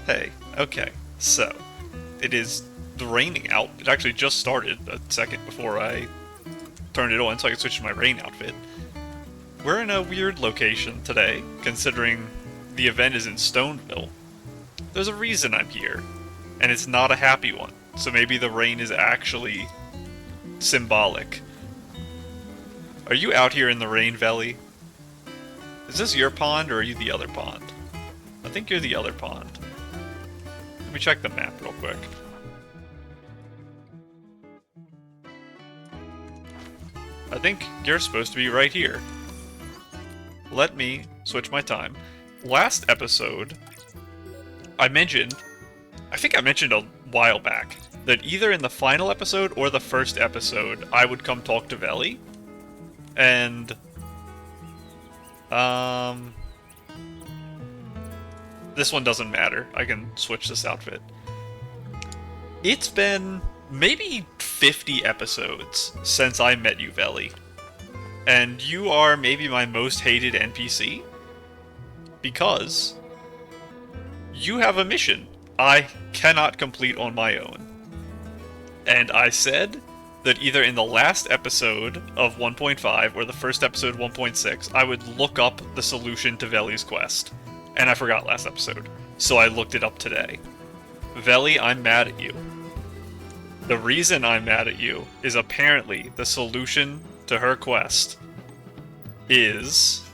Hey, okay, so it is raining out. It actually just started a second before I turned it on so I could switch to my rain outfit. We're in a weird location today, considering the event is in Stoneville. There's a reason I'm here, and it's not a happy one, so maybe the rain is actually symbolic. Are you out here in the rain, Velly? Is this your pond, or are you the other pond? I think you're the other pond. Let me check the map real quick. I think you're supposed to be right here. Let me switch my time. Last episode, I think I mentioned a while back, that either in the final episode or the first episode, I would come talk to Velly. And, this one doesn't matter. I can switch this outfit. It's been maybe 50 episodes since I met you, Velly. And you are maybe my most hated NPC. Because you have a mission I cannot complete on my own. And I said that either in the last episode of 1.5 or the first episode 1.6, I would look up the solution to Velly's quest. And I forgot last episode, so I looked it up today. Velly, I'm mad at you. The reason I'm mad at you is apparently the solution to her quest is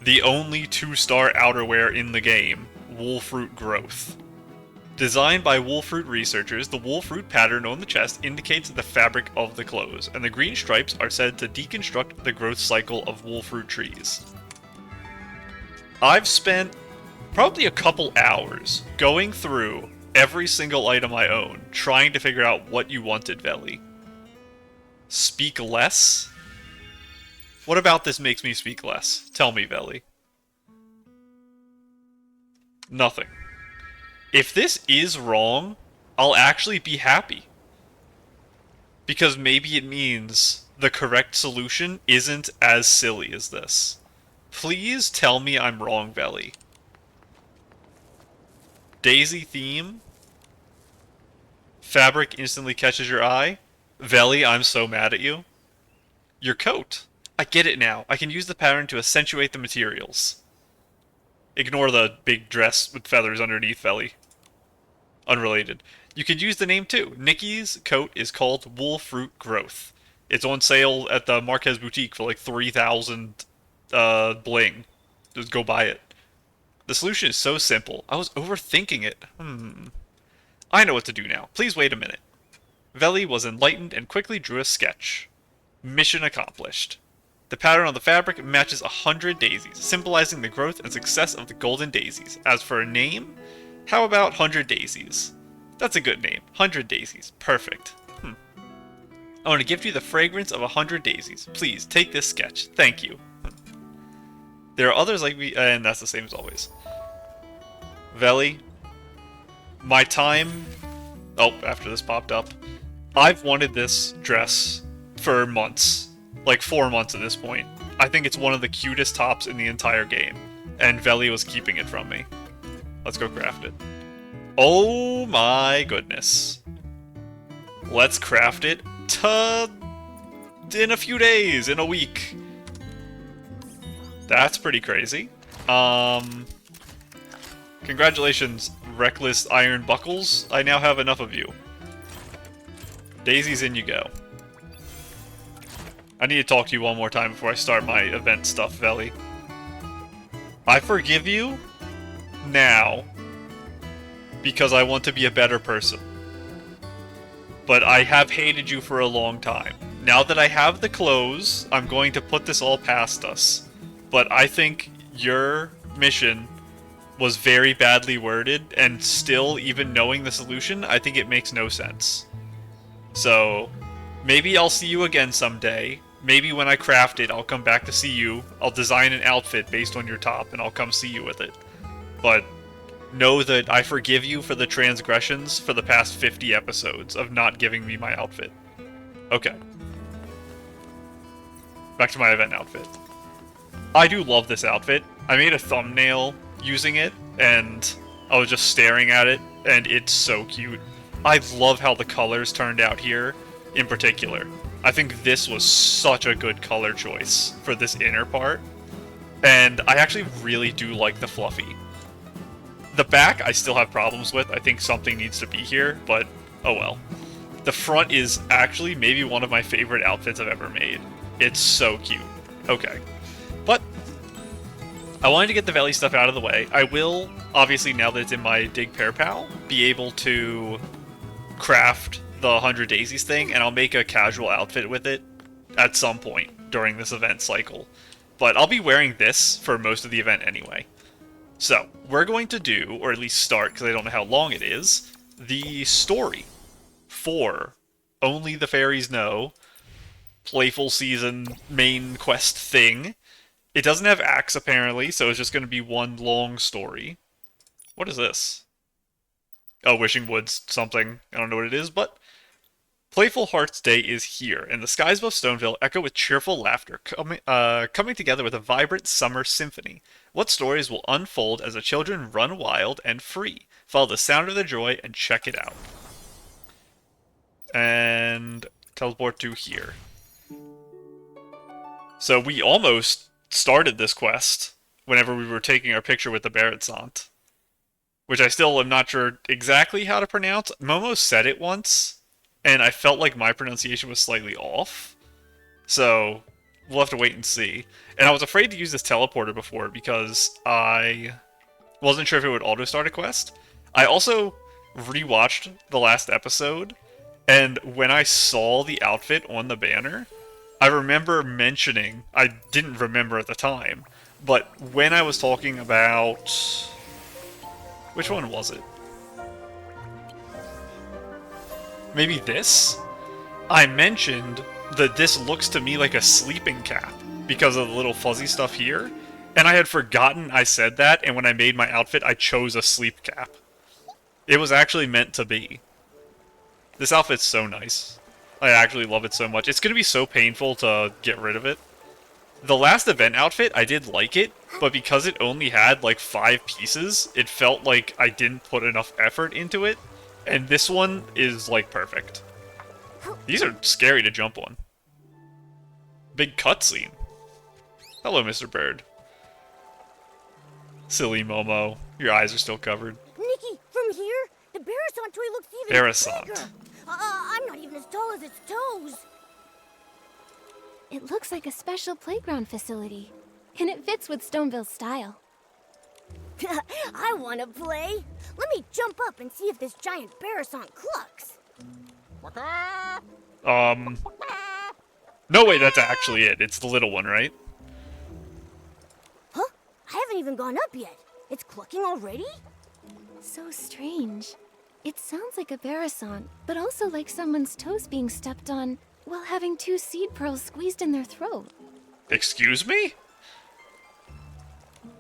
the only 2-star outerwear in the game, Wolfroot Growth. Designed by Wolfroot researchers, the Wolfroot pattern on the chest indicates the fabric of the clothes, and the green stripes are said to deconstruct the growth cycle of Wolfroot trees. I've spent probably a couple hours going through every single item I own, trying to figure out what you wanted, Velly. Speak less? What about this makes me speak less? Tell me, Velly. Nothing. If this is wrong, I'll actually be happy. Because maybe it means the correct solution isn't as silly as this. Please tell me I'm wrong, Velly. Daisy theme? Fabric instantly catches your eye? Velly, I'm so mad at you. Your coat. I get it now. I can use the pattern to accentuate the materials. Ignore the big dress with feathers underneath, Velly. Unrelated. You could use the name too. Nikki's coat is called Wolfroot Growth. It's on sale at the Marquez Boutique for like 3,000 bling. Just go buy it. The solution is so simple. I was overthinking it. I know what to do now. Please wait a minute. Velly was enlightened and quickly drew a sketch. Mission accomplished. The pattern on the fabric matches 100 daisies, symbolizing the growth and success of the golden daisies. As for a name, how about 100 Daisies? That's a good name. 100 Daisies. Perfect. I want to give you the fragrance of 100 daisies. Please, take this sketch. Thank you. There are others like me, and that's the same as always. Velly, my time... Oh, after this popped up. I've wanted this dress for months. Like 4 months at this point. I think it's one of the cutest tops in the entire game. And Velly was keeping it from me. Let's go craft it. Oh my goodness. Let's craft it in a few days, in a week. That's pretty crazy. Congratulations, Reckless Iron Buckles. I now have enough of you. Daisies, in you go. I need to talk to you one more time before I start my event stuff, Velly. I forgive you now because I want to be a better person. But I have hated you for a long time. Now that I have the clothes, I'm going to put this all past us. But I think your mission was very badly worded, and still, even knowing the solution, I think it makes no sense. So, maybe I'll see you again someday. Maybe when I craft it, I'll come back to see you. I'll design an outfit based on your top, and I'll come see you with it. But know that I forgive you for the transgressions for the past 50 episodes of not giving me my outfit. Okay. Back to my event outfit. I do love this outfit. I made a thumbnail using it, and I was just staring at it, and it's so cute. I love how the colors turned out here, in particular. I think this was such a good color choice for this inner part, and I actually really do like the fluffy. The back, I still have problems with. I think something needs to be here, but oh well. The front is actually maybe one of my favorite outfits I've ever made. It's so cute. Okay. But I wanted to get the Velly stuff out of the way. I will, obviously, now that it's in my Dig Pear Pal, be able to craft the 100 Daisies thing, and I'll make a casual outfit with it at some point during this event cycle. But I'll be wearing this for most of the event anyway. So, we're going to do, or at least start, because I don't know how long it is, the story for Only the Fairies Know, Playful Season main quest thing. It doesn't have acts, apparently, so it's just going to be one long story. What is this? Oh, Wishing Woods something. I don't know what it is, but Playful Hearts Day is here, and the skies above Stoneville echo with cheerful laughter, coming together with a vibrant summer symphony. What stories will unfold as the children run wild and free? Follow the sound of their joy and check it out. And teleport to here. So we almost started this quest whenever we were taking our picture with the Barretsant, which I still am not sure exactly how to pronounce. Momo said it once, and I felt like my pronunciation was slightly off. So we'll have to wait and see. And I was afraid to use this teleporter before because I wasn't sure if it would auto-start a quest. I also rewatched the last episode, and when I saw the outfit on the banner, I remember mentioning, I didn't remember at the time, but when I was talking about... Which one was it? Maybe this? I mentioned that this looks to me like a sleeping cap because of the little fuzzy stuff here, and I had forgotten I said that, and when I made my outfit, I chose a sleep cap. It was actually meant to be. This outfit's so nice. I actually love it so much. It's going to be so painful to get rid of it. The last event outfit, I did like it, but because it only had like 5 pieces, it felt like I didn't put enough effort into it, and this one is like perfect. These are scary to jump on. Big cutscene. Hello, Mr. Bird. Silly Momo. Your eyes are still covered. Nikki, from here, the Barretsant toy looks even bigger. I'm not even as tall as its toes. It looks like a special playground facility, and it fits with Stoneville's style. I want to play. Let me jump up and see if this giant Barretsant clucks. No, wait, that's actually it. It's the little one, right? Huh? I haven't even gone up yet. It's clucking already? So strange. It sounds like a Barretsant, but also like someone's toes being stepped on while having 2 seed pearls squeezed in their throat. Excuse me?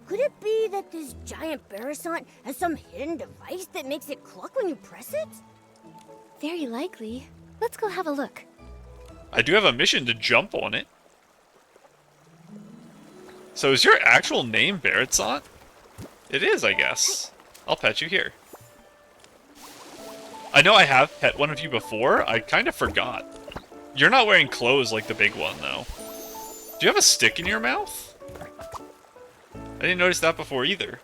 Could it be that this giant Barretsant has some hidden device that makes it cluck when you press it? Very likely. Let's go have a look. I do have a mission to jump on it. So is your actual name Barretsant? It is, I guess. I'll pet you here. I know I have pet one of you before. I kind of forgot. You're not wearing clothes like the big one, though. Do you have a stick in your mouth? I didn't notice that before either.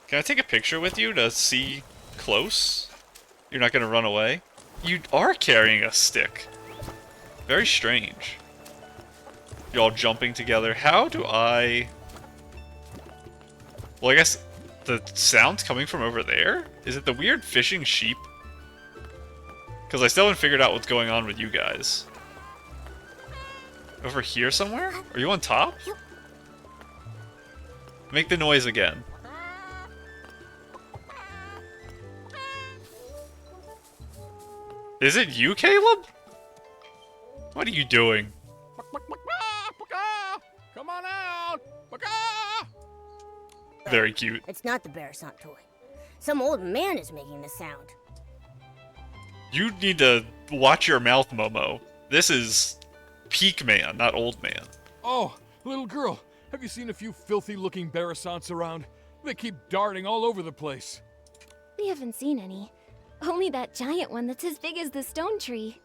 Can I take a picture with you to see close? You're not going to run away? You are carrying a stick. Very strange. You're all jumping together. How do I... Well, I guess the sound's coming from over there? Is it the weird fishing sheep? Because I still haven't figured out what's going on with you guys. Over here somewhere? Are you on top? Make the noise again. Is it you, Caleb? What are you doing? Come on out! Very cute. It's not the Barretsant toy. Some old man is making the sound. You need to watch your mouth, Momo. This is peak man, not old man. Oh, little girl, have you seen a few filthy-looking Barretsants around? They keep darting all over the place. We haven't seen any. Only that giant one that's as big as the stone tree.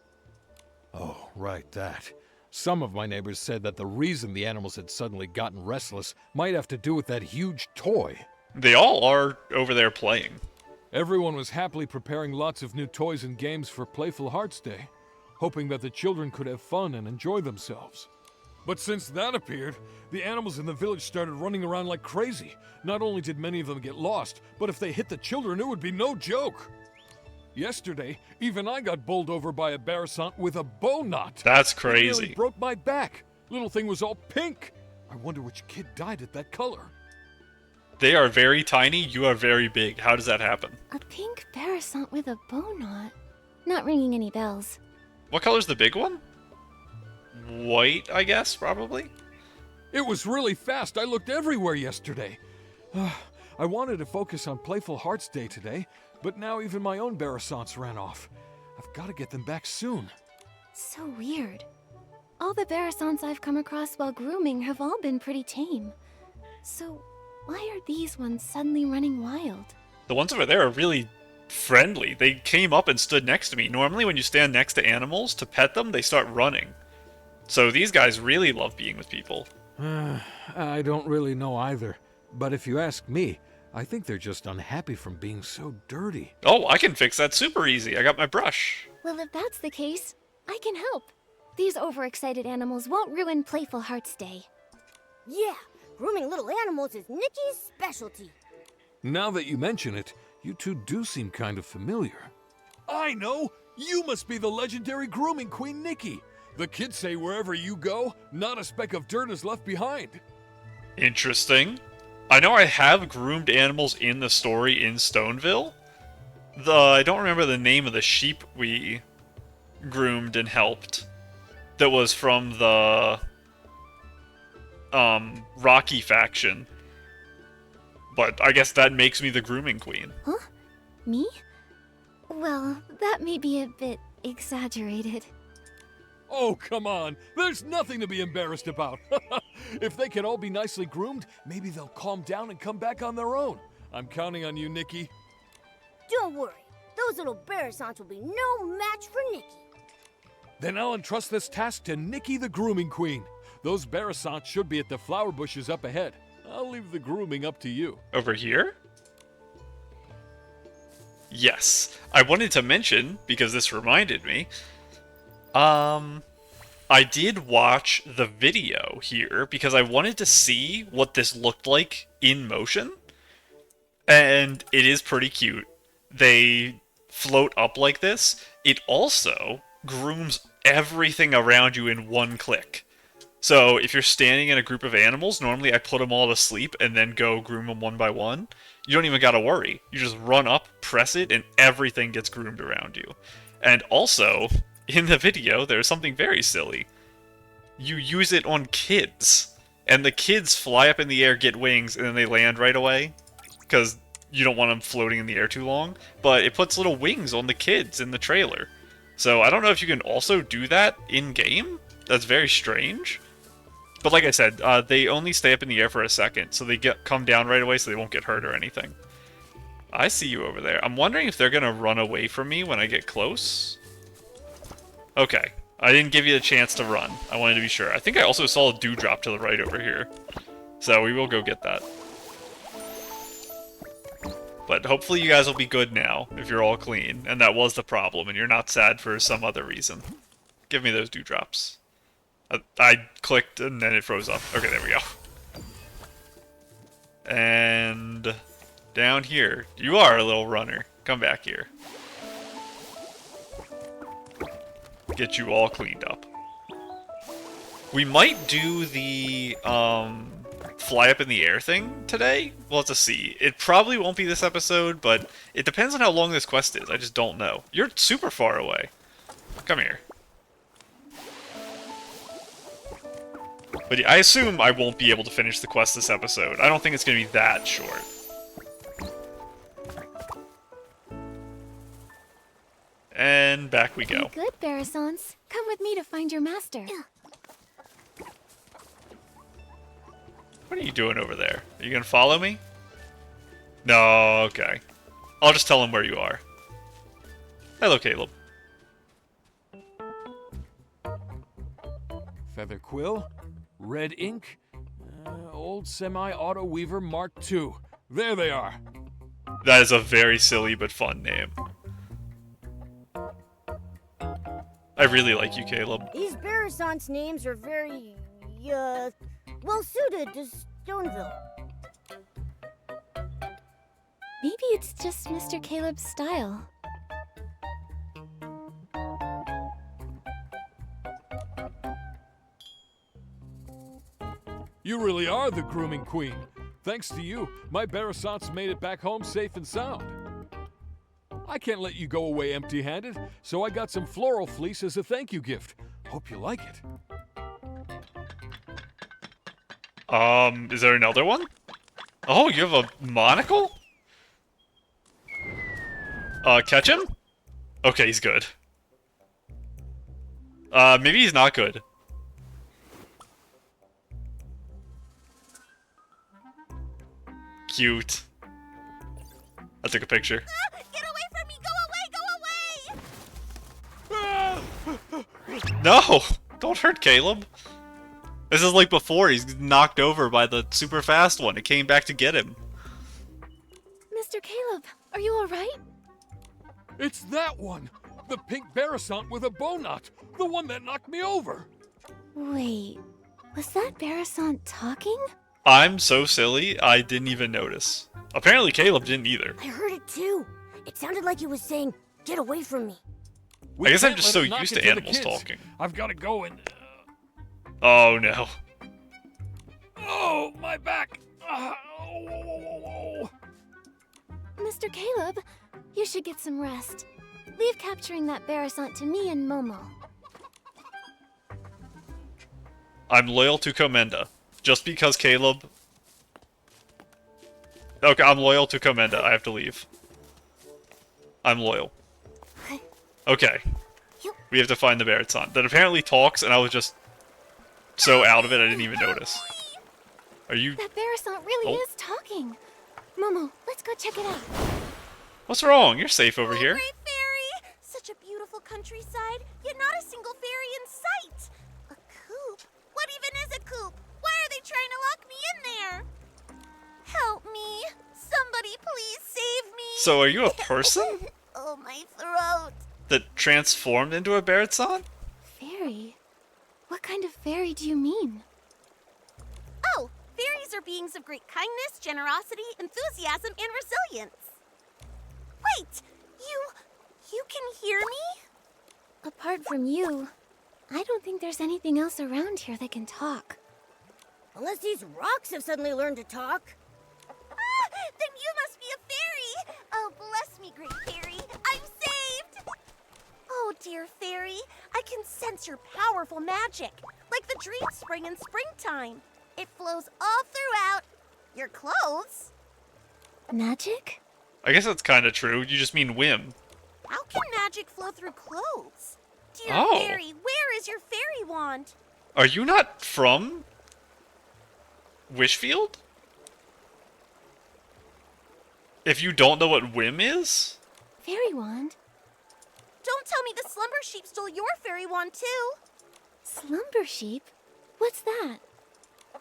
Oh, right, that. Some of my neighbors said that the reason the animals had suddenly gotten restless might have to do with that huge toy. They all are over there playing. Everyone was happily preparing lots of new toys and games for Playful Hearts Day, hoping that the children could have fun and enjoy themselves. But since that appeared, the animals in the village started running around like crazy. Not only did many of them get lost, but if they hit the children, it would be no joke. Yesterday, even I got bowled over by a barasant with a bow knot. That's It nearly crazy. broke my back. Little thing was all pink. I wonder which kid dyed it that color. They are very tiny, you are very big. How does that happen? A pink barasant with a bow knot. Not ringing any bells. What color's the big one? White, I guess, probably? It was really fast. I looked everywhere yesterday. I wanted to focus on Playful Hearts Day today, but now even my own barasants ran off. I've got to get them back soon. So weird. All the barasants I've come across while grooming have all been pretty tame. So why are these ones suddenly running wild? The ones over there are really friendly. They came up and stood next to me. Normally when you stand next to animals to pet them, they start running. So these guys really love being with people. I don't really know either. But if you ask me, I think they're just unhappy from being so dirty. Oh, I can fix that super easy. I got my brush. Well, if that's the case, I can help. These overexcited animals won't ruin Playful Hearts Day. Yeah, grooming little animals is Nikki's specialty. Now that you mention it, you two do seem kind of familiar. I know! You must be the legendary grooming queen, Nikki. The kids say wherever you go, not a speck of dirt is left behind. Interesting. I know I have groomed animals in the story in Stoneville. I don't remember the name of the sheep we groomed and helped. That was from the Rocky faction. But I guess that makes me the grooming queen. Huh? Me? Well, that may be a bit exaggerated. Oh, come on. There's nothing to be embarrassed about. If they can all be nicely groomed, maybe they'll calm down and come back on their own. I'm counting on you, Nikki. Don't worry, those little barasants will be no match for Nikki. Then I'll entrust this task to Nikki the grooming queen. Those barasants should be at the flower bushes up ahead. I'll leave the grooming up to you. Over here? Yes. I wanted to mention, because this reminded me, I did watch the video here because I wanted to see what this looked like in motion. And it is pretty cute. They float up like this. It also grooms everything around you in one click. So if you're standing in a group of animals, normally I put them all to sleep and then go groom them one by one. You don't even gotta worry. You just run up, press it, and everything gets groomed around you. And also, in the video, there's something very silly. You use it on kids, and the kids fly up in the air, get wings, and then they land right away, because you don't want them floating in the air too long, but it puts little wings on the kids in the trailer. So I don't know if you can also do that in-game. That's very strange. But like I said, they only stay up in the air for a second, so they come down right away so they won't get hurt or anything. I see you over there. I'm wondering if they're going to run away from me when I get close. Okay. I didn't give you the chance to run. I wanted to be sure. I think I also saw a dewdrop to the right over here. So we will go get that. But hopefully you guys will be good now, if you're all clean. And that was the problem, and you're not sad for some other reason. Give me those dewdrops. I clicked, and then it froze up. Okay, there we go. And down here. You are a little runner. Come back here. Get you all cleaned up. We might do the fly up in the air thing today. We'll have to see. It probably won't be this episode, but it depends on how long this quest is. I just don't know. You're super far away. Come here. But I assume I won't be able to finish the quest this episode. I don't think it's going to be that short. And back we go. Be good, Barasants. Come with me to find your master. What are you doing over there? Are you going to follow me? No, okay. I'll just tell him where you are. Hello, Caleb. Feather quill, red ink, old semi-auto weaver Mark II. There they are. That is a very silly but fun name. I really like you, Caleb. These Barasant's names are very, well suited to Stoneville. Maybe it's just Mr. Caleb's style. You really are the grooming queen. Thanks to you, my Barasant's made it back home safe and sound. I can't let you go away empty-handed, so I got some floral fleece as a thank you gift. Hope you like it. Is there another one? Oh, you have a monocle? Catch him? Okay, he's good. Maybe he's not good. Cute. I took a picture. Get away from me! Go away! Go away! No! Don't hurt Caleb. This is like before, he's knocked over by the super fast one. It came back to get him. Mr. Caleb, are you alright? It's that one! The pink Barasant with a bow knot! The one that knocked me over! Wait, was that Barasant talking? I'm so silly, I didn't even notice. Apparently Caleb didn't either. I heard it too. It sounded like it was saying, "Get away from me." We I guess I'm can't just let so it knock used it to the animals kids. talking. I've got to go and... Oh no. Oh, my back! Oh. Mr. Caleb, you should get some rest. Leave capturing that Barasant to me and Momo. I'm loyal to Komenda. Just because Caleb... Okay, I'm loyal to Komenda. I have to leave. I'm loyal. Okay. We have to find the Barasant that apparently talks, and I was just so out of it I didn't even notice. Are you... That Barasant really Oh. is talking. Momo, let's go check it out. What's wrong? You're safe over here. Great fairy! Such a beautiful countryside, yet not a single fairy in sight. A coop? What even is a coop? Why are they trying to lock me in there? Help me! Somebody please save me! So are you a person Oh, my throat! that transformed into a Barasant? Fairy? What kind of fairy do you mean? Oh, fairies are beings of great kindness, generosity, enthusiasm, and resilience. Wait, you can hear me? Apart from you, I don't think there's anything else around here that can talk. Unless these rocks have suddenly learned to talk. Ah, then you must be a fairy! Oh, bless me, great fairy. I'm saved! Oh, dear fairy, I can sense your powerful magic, like the dream spring in springtime. It flows all throughout your clothes. Magic? I guess that's kind of true. You just mean whim. How can magic flow through clothes? Dear Oh. fairy, where is your fairy wand? Are you not from Wishfield? If you don't know what whim is? Fairy wand? Don't tell me the slumber sheep stole your fairy wand too. Slumber sheep? What's that?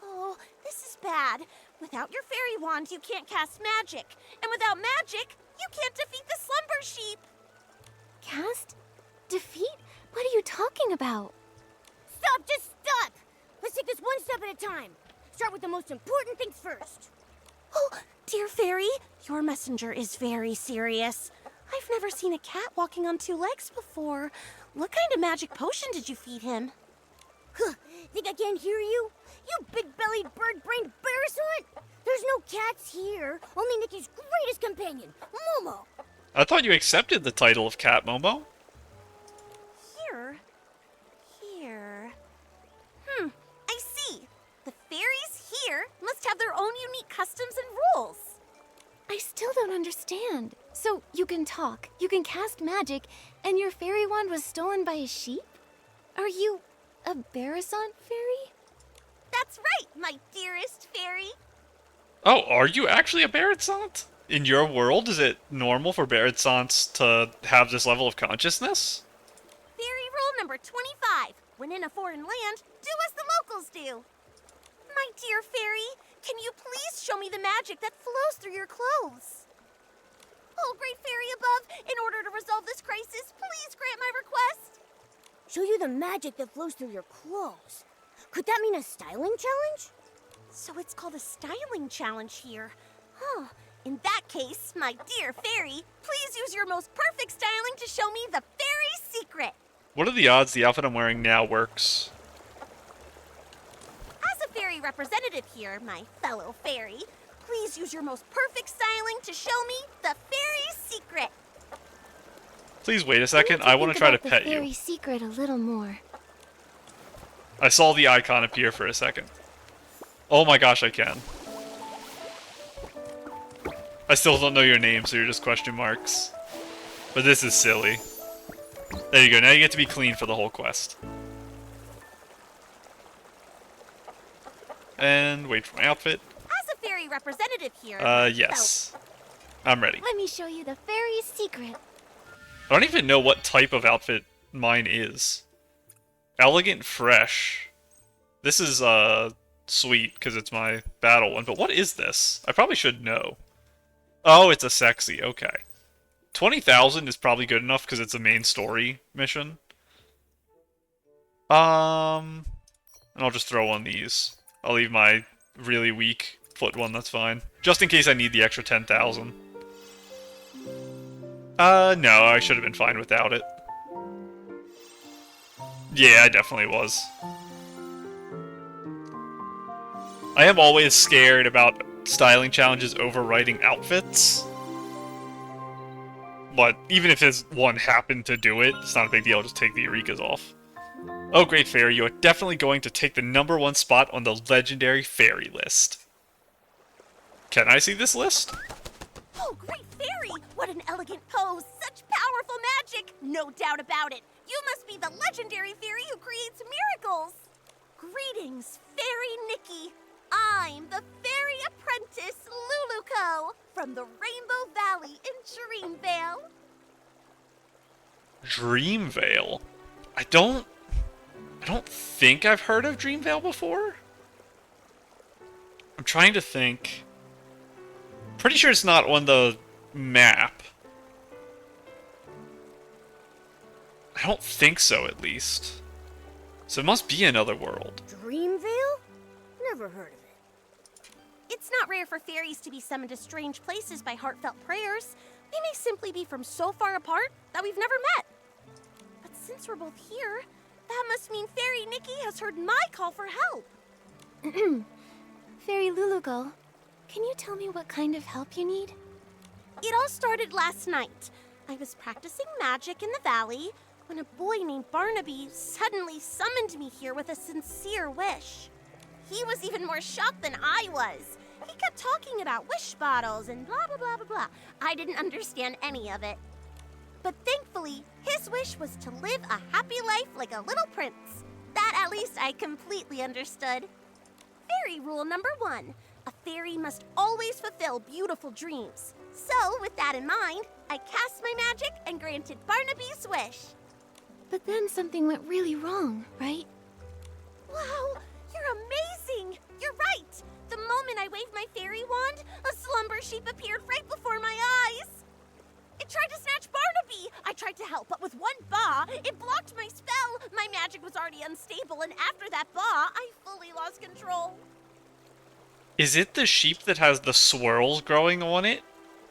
Oh, this is bad. Without your fairy wand, you can't cast magic. And without magic, you can't defeat the slumber sheep. Cast? Defeat? What are you talking about? Stop, just stop. Let's take this one step at a time. Start with the most important things first. Oh, dear fairy, your messenger is very serious. I've never seen a cat walking on two legs before. What kind of magic potion did you feed him? Huh, think I can't hear you? You big-bellied, bird-brained Barasant! There's no cats here, only Nikki's greatest companion, Momo. I thought you accepted the title of Cat Momo. Here? I see. The fairies here must have their own unique customs and rules. I still don't understand. So, you can talk, you can cast magic, and your fairy wand was stolen by a sheep? Are you a Barasant fairy? That's right, my dearest fairy. Oh, are you actually a Barasant? In your world, is it normal for Barrett's to have this level of consciousness? Fairy rule number 25. When in a foreign land, do as the locals do. My dear fairy, can you please show me the magic that flows through your clothes? Oh, great fairy above, in order to resolve this crisis, please grant my request. Show you the magic that flows through your clothes. Could that mean a styling challenge? So it's called a styling challenge here. Huh. In that case, my dear fairy, please use your most perfect styling to show me the fairy secret. What are the odds the outfit I'm wearing now works? As a fairy representative here, my fellow fairy, please use your most perfect styling to show me the fairy secret. Please wait a second, I want to try to pet the fairy you. secret a little more. I saw the icon appear for a second. Oh my gosh, I can. I still don't know your name, so you're just question marks. But this is silly. There you go, now you get to be clean for the whole quest. And wait for my outfit. As a fairy representative here, Yes. I'm ready. Let me show you the fairy secret. I don't even know what type of outfit mine is. Elegant Fresh. This is, sweet, because it's my battle one, but what is this? I probably should know. Oh, it's a sexy, okay. 20,000 is probably good enough, because it's a main story mission. And I'll just throw on these. I'll leave my really weak foot one, that's fine. Just in case I need the extra 10,000. No, I should have been fine without it. Yeah, I definitely was. I am always scared about styling challenges overwriting outfits. But even if this one happened to do it, it's not a big deal, I'll just take the Eureka's off. Oh, great fairy, you are definitely going to take the #1 spot on the legendary fairy list. Can I see this list? Oh, great fairy! What an elegant pose! Such powerful magic! No doubt about it! You must be the legendary fairy who creates miracles! Greetings, Fairy Nikki! I'm the fairy apprentice, Lulukko, from the Rainbow Valley in Dreamvale. Dreamvale? I don't think I've heard of Dreamvale before. I'm trying to think. Pretty sure it's not on the map. I don't think so, at least. So it must be another world. Dreamvale? Never heard of it. It's not rare for fairies to be summoned to strange places by heartfelt prayers. They may simply be from so far apart that we've never met. But since we're both here, that must mean Fairy Nikki has heard my call for help. Fairy Lulukko, can you tell me what kind of help you need? It all started last night. I was practicing magic in the valley when a boy named Barnaby suddenly summoned me here with a sincere wish. He was even more shocked than I was. He kept talking about wish bottles and blah, blah, blah, blah, blah. I didn't understand any of it. But thankfully, his wish was to live a happy life like a little prince. That at least I completely understood. Fairy rule number 1. A fairy must always fulfill beautiful dreams. So, with that in mind, I cast my magic and granted Barnaby's wish. But then something went really wrong, right? Wow, you're amazing! You're right! The moment I waved my fairy wand, a slumber sheep appeared right before my eyes. It tried to snatch Barnaby! I tried to help, but with one ba, it blocked my spell. My magic was already unstable, and after that ba, I fully lost control. Is it the sheep that has the swirls growing on it?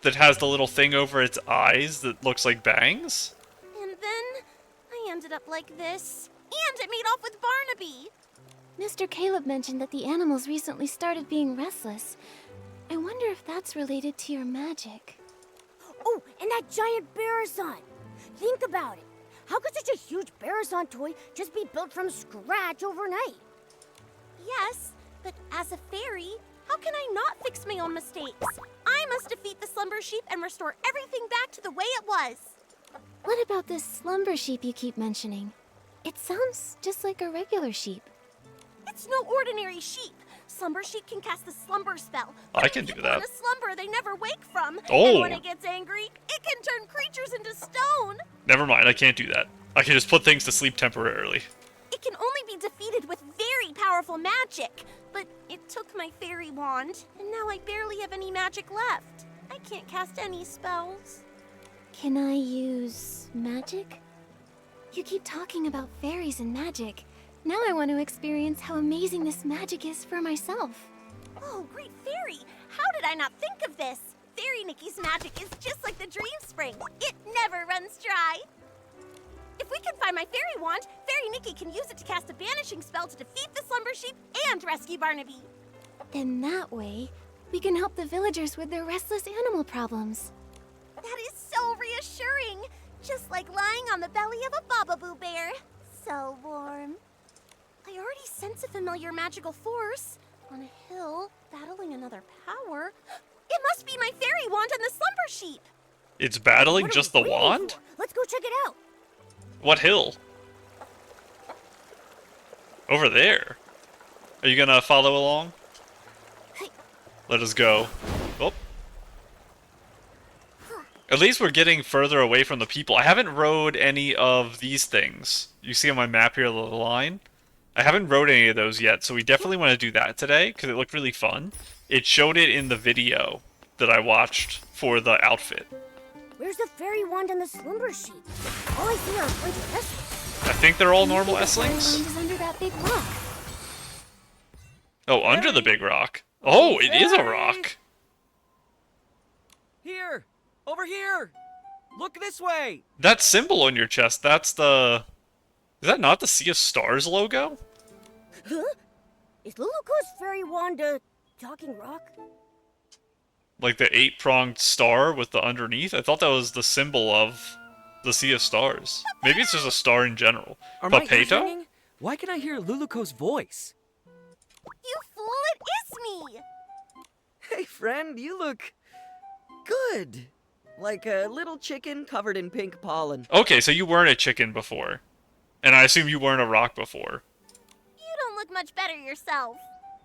That has the little thing over its eyes that looks like bangs? And then, I ended up like this. And it made off with Barnaby! Mr. Caleb mentioned that the animals recently started being restless. I wonder if that's related to your magic. Oh, and that giant Barrison! Think about it. How could such a huge Barrison toy just be built from scratch overnight? Yes, but as a fairy, how can I not fix my own mistakes? I must defeat the slumber sheep and restore everything back to the way it was. What about this slumber sheep you keep mentioning? It sounds just like a regular sheep. It's no ordinary sheep. Slumber Sheep can cast the slumber spell. I can do People that. in a slumber they never wake from. Oh. And when it gets angry, it can turn creatures into stone. Never mind, I can't do that. I can just put things to sleep temporarily. It can only be defeated with very powerful magic. But it took my fairy wand, and now I barely have any magic left. I can't cast any spells. Can I use magic? You keep talking about fairies and magic. Now I want to experience how amazing this magic is for myself. Oh, great fairy! How did I not think of this? Fairy Nikki's magic is just like the dream spring. It never runs dry. If we can find my fairy wand, Fairy Nikki can use it to cast a banishing spell to defeat the slumber sheep and rescue Barnaby. In that way, we can help the villagers with their restless animal problems. That is so reassuring. Just like lying on the belly of a Bababoo bear. So warm. I already sense a familiar magical force. On a hill, battling another power. It must be my fairy wand and the slumber sheep. It's battling What are just we the waiting wand? for? Let's go check it out. What hill? Over there. Are you gonna follow along? Hey. Let us go. Oh. At least we're getting further away from the people. I haven't rode any of these things. You see on my map here, the line? I haven't rode any of those yet, so we definitely want to do that today, because it looked really fun. It showed it in the video that I watched for the outfit. Where's the fairy wand and the slumber sheep? All I see are a bunch of vessels. I think they're all normal Maybe the fairy S-Lings. wand is under that big rock. Oh, under the big rock. Oh, it is a rock. Here! Over here! Look this way! That symbol on your chest, that's the... Is that not the Sea of Stars logo? Huh? Is Lulukko's fairy wand a talking rock? Like the 8-pronged star with the underneath? I thought that was the symbol of the Sea of Stars. Maybe it's just a star in general. Are my ears Papeto? ringing? Why can I hear Lulukko's voice? You fool, it is me! Hey friend, you look... good. Like a little chicken covered in pink pollen. Okay, so you weren't a chicken before. And I assume you weren't a rock before. You don't look much better yourself.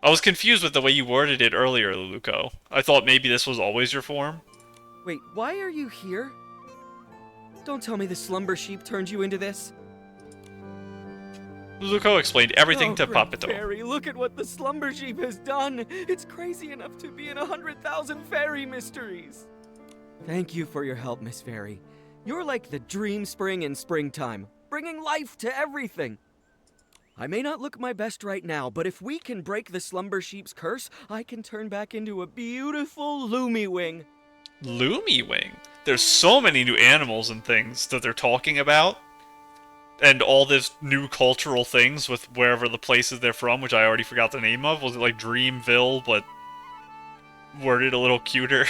I was confused with the way you worded it earlier, Lulukko. I thought maybe this was always your form. Wait, why are you here? Don't tell me the slumber sheep turned you into this. Lulukko explained everything to great Papeto. Fairy, look at what the slumber sheep has done. It's crazy enough to be in 100,000 fairy mysteries. Thank you for your help, Miss Fairy. You're like the dream spring in springtime, bringing life to everything. I may not look my best right now, but if we can break the slumber sheep's curse, I can turn back into a beautiful Lumiwing. Lumiwing? There's so many new animals and things that they're talking about. And all this new cultural things with wherever the places they're from, which I already forgot the name of. Was it like Dreamville, but worded a little cuter?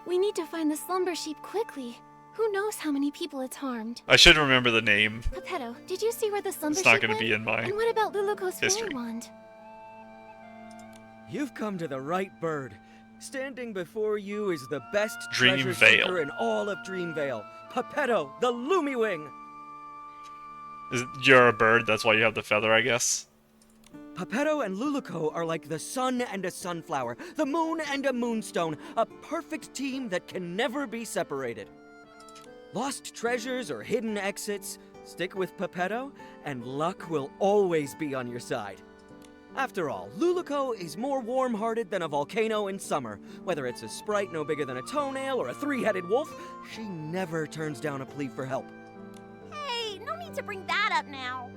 We need to find the slumber sheep quickly. Who knows how many people it's harmed? I should remember the name. Papeto, did you see where the slumber It's sheep not going to went? be in my... And what about Lulukko's history. fairy wand? You've come to the right bird. Standing before you is the best treasure Dreamvale. seeker in all of Dreamvale. Papeto, the Lumiwing. You're a bird, that's why you have the feather, I guess. Papeto and Lulukko are like the sun and a sunflower, the moon and a moonstone, a perfect team that can never be separated. Lost treasures or hidden exits, stick with Papeto, and luck will always be on your side. After all, Lulukko is more warm-hearted than a volcano in summer. Whether it's a sprite no bigger than a toenail or a three-headed wolf, she never turns down a plea for help. Hey, no need to bring that up now.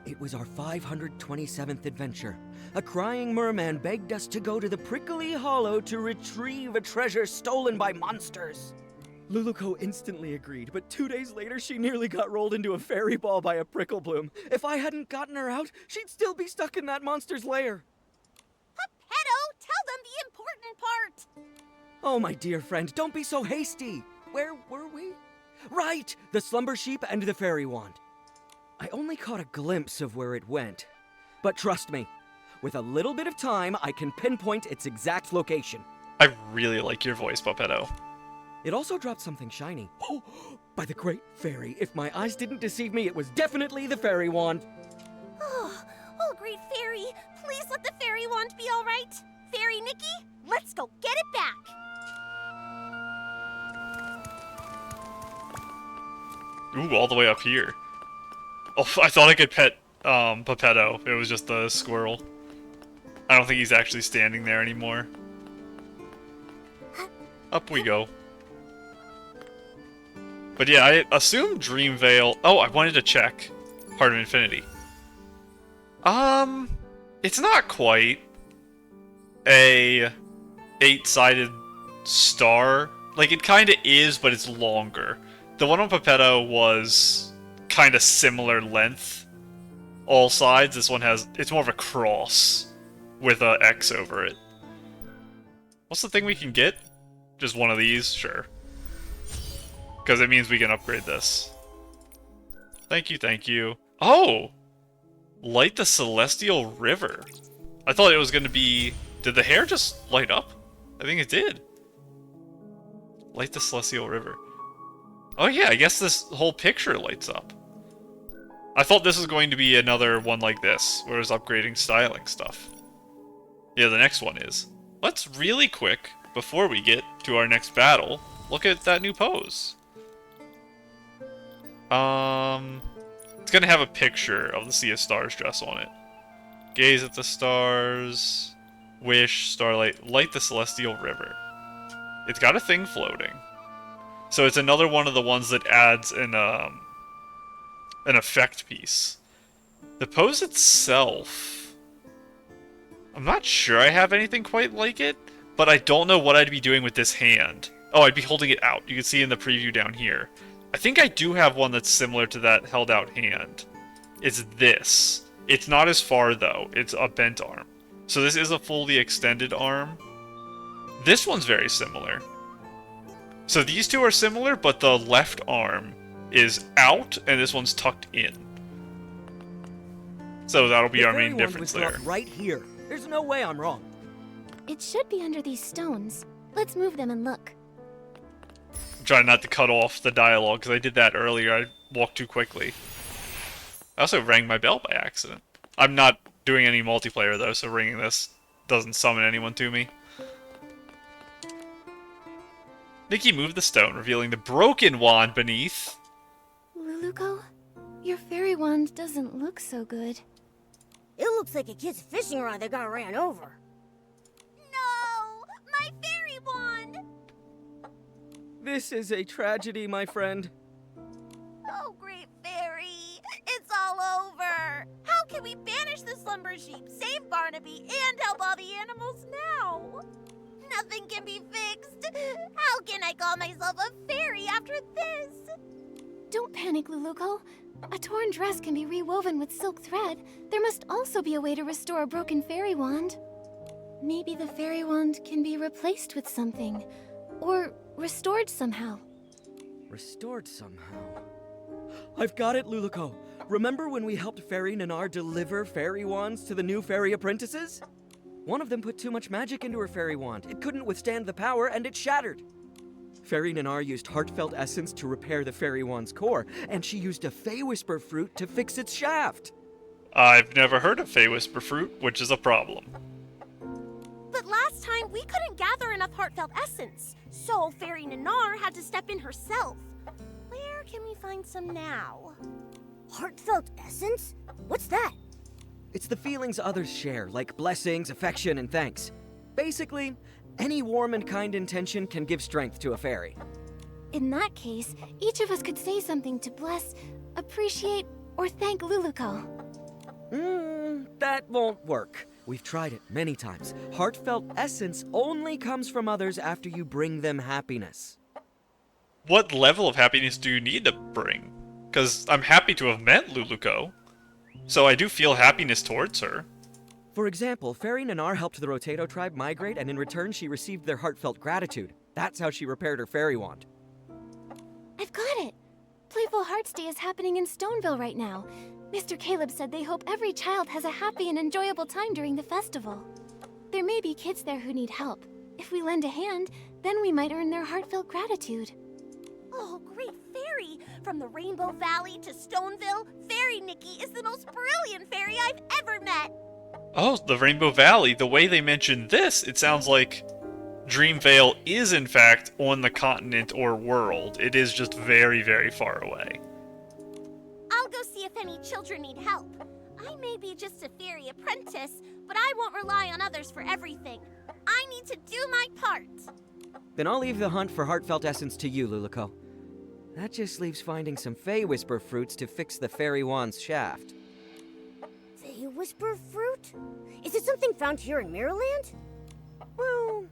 It was our 527th adventure. A crying merman begged us to go to the Prickly Hollow to retrieve a treasure stolen by monsters. Lulukko instantly agreed, but 2 days later she nearly got rolled into a fairy ball by a prickle bloom. If I hadn't gotten her out, she'd still be stuck in that monster's lair. Papeto, tell them the important part. Oh, my dear friend, don't be so hasty. Where were we? Right, the slumber sheep and the fairy wand. I only caught a glimpse of where it went. But trust me, with a little bit of time, I can pinpoint its exact location. I really like your voice, Papeto. It also dropped something shiny. Oh, by the great fairy, if my eyes didn't deceive me, it was definitely the fairy wand. Oh, great fairy, please let the fairy fairy wand be all right? Fairy Nikki, let's go get it back. Ooh, all the way up here. Oh, I thought I could pet Pepetto. It was just the squirrel. I don't think he's actually standing there anymore. Up we go. But yeah, I assume Dreamvale... Oh, I wanted to check Heart of Infinity. It's not quite a 8-sided star. Like, it kind of is, but it's longer. The one on Pepetto was kind of similar length. All sides. This one has... It's more of a cross with a X over it. What's the thing we can get? Just one of these? Sure. Because it means we can upgrade this. Thank you, thank you. Oh! Light the Celestial River. I thought it was going to be... Did the hair just light up? I think it did. Light the Celestial River. Oh yeah, I guess this whole picture lights up. I thought this was going to be another one like this, where it's upgrading styling stuff. Yeah, the next one is. Let's really quick, before we get to our next battle, look at that new pose. It's gonna have a picture of the Sea of Stars dress on it. Gaze at the stars, wish, starlight, light the Celestial River. It's got a thing floating. So it's another one of the ones that adds an effect piece. The pose itself... I'm not sure I have anything quite like it, but I don't know what I'd be doing with this hand. Oh, I'd be holding it out. You can see in the preview down here. I think I do have one that's similar to that held out hand. It's this. It's not as far though. It's a bent arm. So this is a fully extended arm. This one's very similar. So these two are similar, but the left arm is out and this one's tucked in. So that'll be our main difference there. Right here. There's no way I'm wrong. It should be under these stones. Let's move them and look. I'm trying not to cut off the dialogue, because I did that earlier. I walked too quickly. I also rang my bell by accident. I'm not doing any multiplayer, though, so ringing this doesn't summon anyone to me. Nikki moved the stone, revealing the broken wand beneath. Lulukko, your fairy wand doesn't look so good. It looks like a kid's fishing rod that got ran over. No! My fairy wand! This is a tragedy, my friend. Oh, great fairy! It's all over! How can we banish the slumber sheep, save Barnaby, and help all the animals now? Nothing can be fixed! How can I call myself a fairy after this? Don't panic, Lulukko. A torn dress can be rewoven with silk thread. There must also be a way to restore a broken fairy wand. Maybe the fairy wand can be replaced with something. Or restored somehow. Restored somehow? I've got it, Lulukko. Remember when we helped Fairy Nanar deliver fairy wands to the new fairy apprentices? One of them put too much magic into her fairy wand. It couldn't withstand the power, and it shattered. Fairy Nanar used heartfelt essence to repair the fairy wand's core, and she used a Fey Whisper fruit to fix its shaft. I've never heard of Fey Whisper fruit, which is a problem. But last time, we couldn't gather enough heartfelt essence, so Fairy Nanar had to step in herself. Where can we find some now? Heartfelt essence? What's that? It's the feelings others share, like blessings, affection, and thanks. Basically, any warm and kind intention can give strength to a fairy. In that case, each of us could say something to bless, appreciate, or thank Lulukko. That won't work. We've tried it many times. Heartfelt essence only comes from others after you bring them happiness. What level of happiness do you need to bring? Because I'm happy to have met Lulukko, so I do feel happiness towards her. For example, Fairy Nanar helped the Rotato tribe migrate, and in return she received their heartfelt gratitude. That's how she repaired her fairy wand. I've got it! Playful Hearts Day is happening in Stoneville right now. Mr. Caleb said they hope every child has a happy and enjoyable time during the festival. There may be kids there who need help. If we lend a hand, then we might earn their heartfelt gratitude. Oh, great fairy! From the Rainbow Valley to Stoneville, Fairy Nikki is the most brilliant fairy I've ever met! Oh, the Rainbow Valley. The way they mentioned this, it sounds like Dreamvale is in fact on the continent or world. It is just very, very far away. I'll go see if any children need help. I may be just a fairy apprentice, but I won't rely on others for everything. I need to do my part. Then I'll leave the hunt for heartfelt essence to you, Lulukko. That just leaves finding some Fey Whisper fruits to fix the fairy wand's shaft. Fey Whisper fruit? Is it something found here in Mirrorland? Well,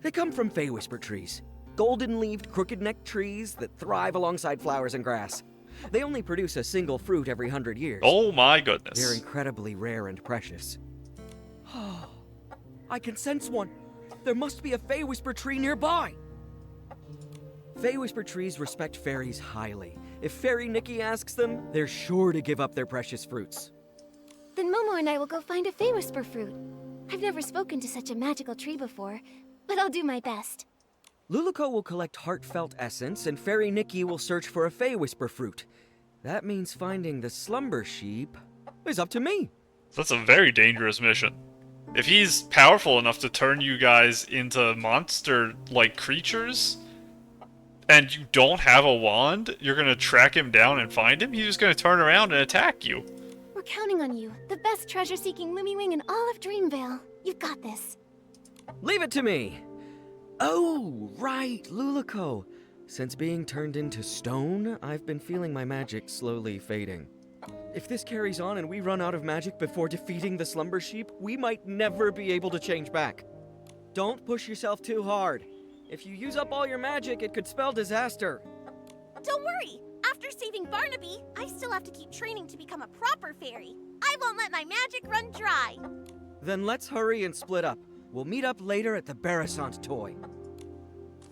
they come from Fey Whisper trees. Golden-leaved, crooked-necked trees that thrive alongside flowers and grass. They only produce a single fruit every 100 years. Oh my goodness. They're incredibly rare and precious. I can sense one. There must be a Fey Whisper tree nearby. Fey Whisper trees respect fairies highly. If Fairy Nikki asks them, they're sure to give up their precious fruits. Then Momo and I will go find a Fey Whisper fruit. I've never spoken to such a magical tree before, but I'll do my best. Lulukko will collect heartfelt essence, and Fairy Nikki will search for a Fey Whisper fruit. That means finding the slumber sheep is up to me. That's a very dangerous mission. If he's powerful enough to turn you guys into monster-like creatures, and you don't have a wand, you're gonna track him down and find him? He's just gonna turn around and attack you. We're counting on you, the best treasure-seeking Lumiwing in all of Dreamvale. You've got this. Leave it to me. Oh, right, Lulukko. Since being turned into stone, I've been feeling my magic slowly fading. If this carries on and we run out of magic before defeating the slumber sheep, we might never be able to change back. Don't push yourself too hard. If you use up all your magic, it could spell disaster. Don't worry. After saving Barnaby, I still have to keep training to become a proper fairy. I won't let my magic run dry. Then let's hurry and split up. We'll meet up later at the Barasant toy.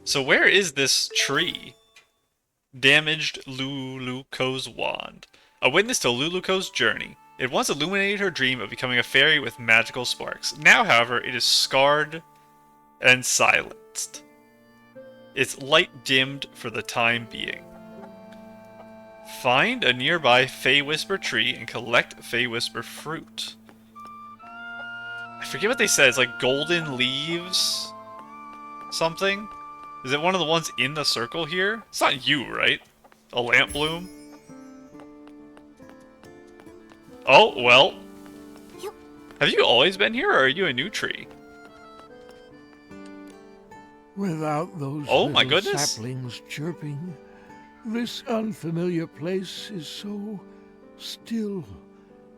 So where is this tree? Damaged Lulukko's wand. A witness to Lulukko's journey. It once illuminated her dream of becoming a fairy with magical sparks. Now, however, it is scarred and silenced. Its light dimmed for the time being. Find a nearby Fey Whisper tree and collect Fey Whisper fruit. I forget what they said. It's like golden leaves? Something? Is it one of the ones in the circle here? It's not you, right? A lamp bloom? Oh, well. Have you always been here, or are you a new tree? Without those my little goodness. saplings chirping, this unfamiliar place is so still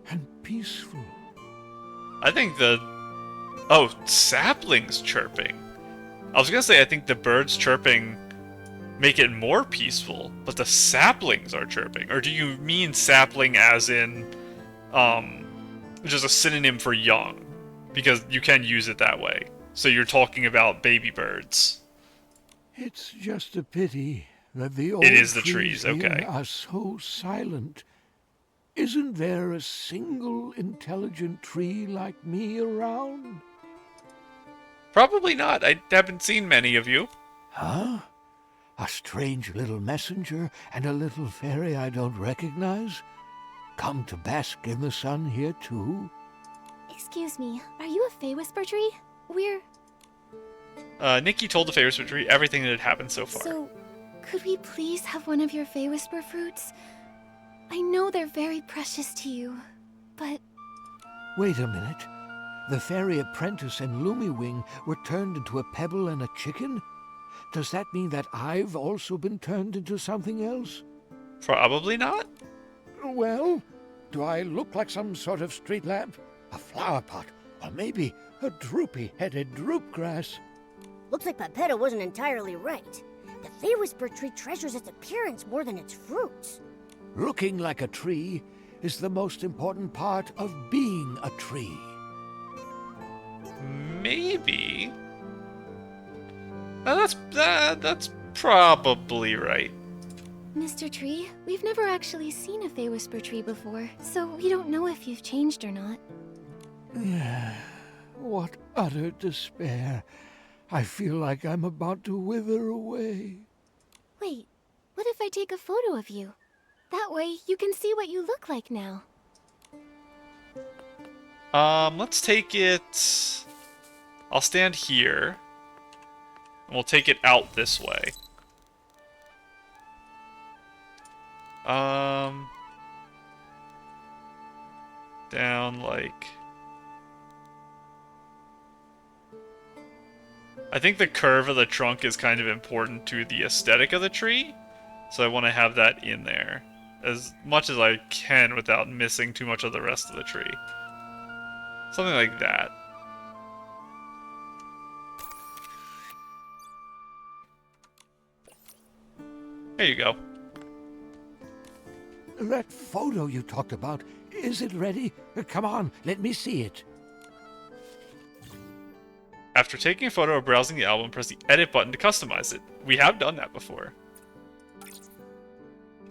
and peaceful. I think the... Oh, saplings chirping. I was gonna say I think the birds chirping make it more peaceful, but the saplings are chirping. Or do you mean sapling as in, just a synonym for young? Because you can use it that way. So you're talking about baby birds. It's just a pity that the old It is the trees, here okay. are so silent. Isn't there a single intelligent tree like me around? Probably not. I haven't seen many of you. Huh? A strange little messenger and a little fairy I don't recognize? Come to bask in the sun here too? Excuse me, are you a Fey Whisper tree? We're... Nikki told the Fairy Whisper tree everything that had happened so far. So, could we please have one of your Fey Whisper fruits? I know they're very precious to you, but... Wait a minute. The fairy apprentice and Lumiwing were turned into a pebble and a chicken? Does that mean that I've also been turned into something else? Probably not. Well, do I look like some sort of street lamp? A flower pot? Or maybe a droopy-headed droopgrass? Looks like Pepetta wasn't entirely right. The Fey Whisper tree treasures its appearance more than its fruits. Looking like a tree is the most important part of being a tree. Maybe. That's probably right. Mr. Tree, we've never actually seen a Fey Whisper tree before, so we don't know if you've changed or not. What utter despair. I feel like I'm about to wither away. Wait, what if I take a photo of you? That way, you can see what you look like now. Let's take it... I'll stand here. And we'll take it out this way. Down like... I think the curve of the trunk is kind of important to the aesthetic of the tree. So I want to have that in there. As much as I can without missing too much of the rest of the tree. Something like that. There you go. That photo you talked about, is it ready? Come on, let me see it. After taking a photo or browsing the album, press the edit button to customize it. We have done that before.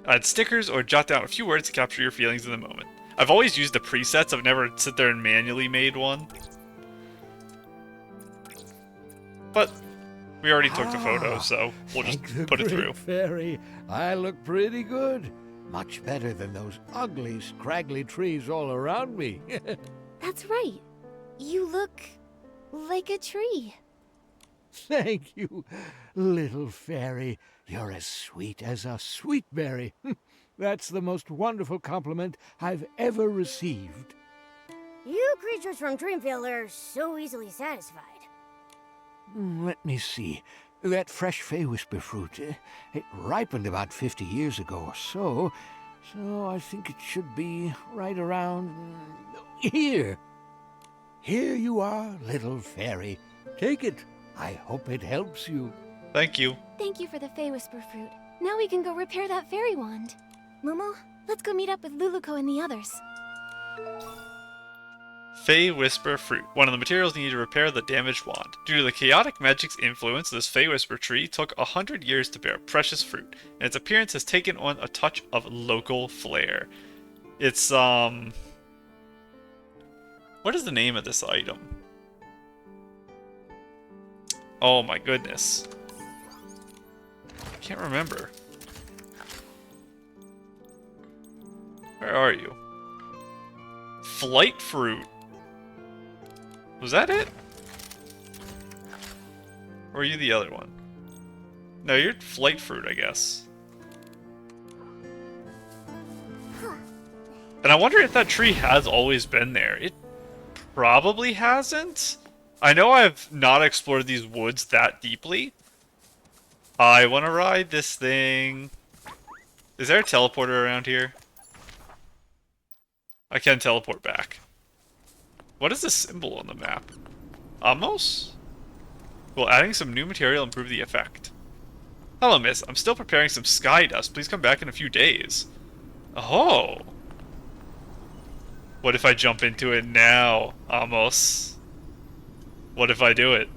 Add stickers or jot down a few words to capture your feelings in the moment. I've always used the presets, I've never sit there and manually made one. But we already took the photo, so we'll just put it through. Fairy, I look pretty good. Much better than those ugly, scraggly trees all around me. That's right. You look like a tree. Thank you, little fairy. You're as sweet as a sweet berry. That's the most wonderful compliment I've ever received. You creatures from Dreamville are so easily satisfied. Let me see. That fresh Fey-Whisper fruit, it ripened about 50 years ago or so. So I think it should be right around here. Here you are, little fairy. Take it. I hope it helps you. Thank you. Thank you for the Fey-Whisper fruit. Now we can go repair that fairy wand. Momo, let's go meet up with Lulukko and the others. Fey-Whisper fruit. One of the materials needed to repair the damaged wand. Due to the chaotic magic's influence, this Fey-Whisper tree took 100 years to bear precious fruit, and its appearance has taken on a touch of local flair. It's, what is the name of this item? Oh my goodness. I can't remember. Where are you? Flight fruit. Was that it? Or are you the other one? No, you're flight fruit, I guess. And I wonder if that tree has always been there. It probably hasn't. I know I've not explored these woods that deeply. I want to ride this thing. Is there a teleporter around here? I can teleport back. What is this symbol on the map? Amos? Will adding some new material improve the effect? Hello, miss. I'm still preparing some sky dust. Please come back in a few days. Oh. What if I jump into it now, Amos? What if I do it?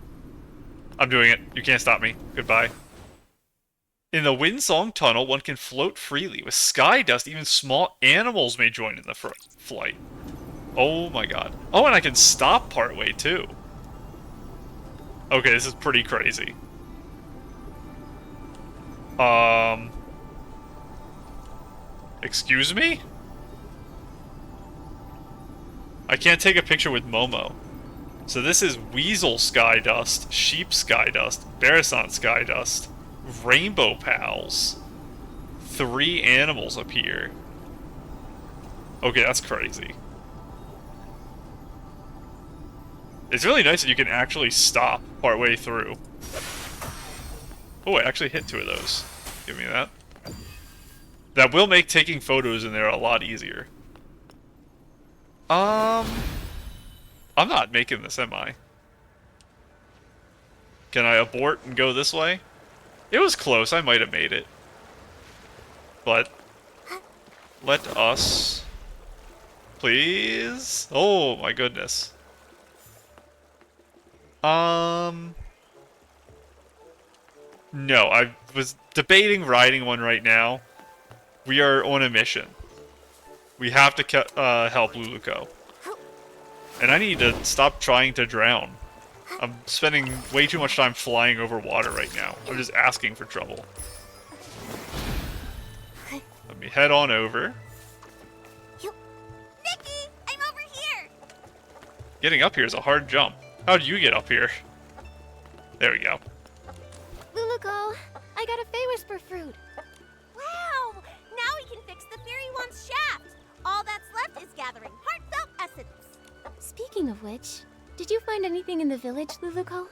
I'm doing it. You can't stop me. Goodbye. In the Windsong Tunnel, one can float freely. With sky dust, even small animals may join in the flight. Oh my god. Oh, and I can stop partway, too. Okay, this is pretty crazy. Excuse me? I can't take a picture with Momo. So this is Weasel Sky Dust, Sheep Sky Dust, Barasant Sky Dust, Rainbow Pals. 3 animals appear. Okay, that's crazy. It's really nice that you can actually stop partway through. Oh, I actually hit 2 of those. Give me that. That will make taking photos in there a lot easier. I'm not making this, am I? Can I abort and go this way? It was close, I might have made it. But let us please. Oh my goodness. No, I was debating riding one right now. We are on a mission. We have to help Lulukko. And I need to stop trying to drown. I'm spending way too much time flying over water right now. I'm just asking for trouble. Let me head on over. Nikki, I'm over here. Getting up here is a hard jump. How'd you get up here? There we go. Lulukko, I got a Fey Whisper fruit. Wow! Now we can fix the fairy wand's shaft. All that's left is gathering heartfelt essence. Speaking of which, did you find anything in the village, Lulukko?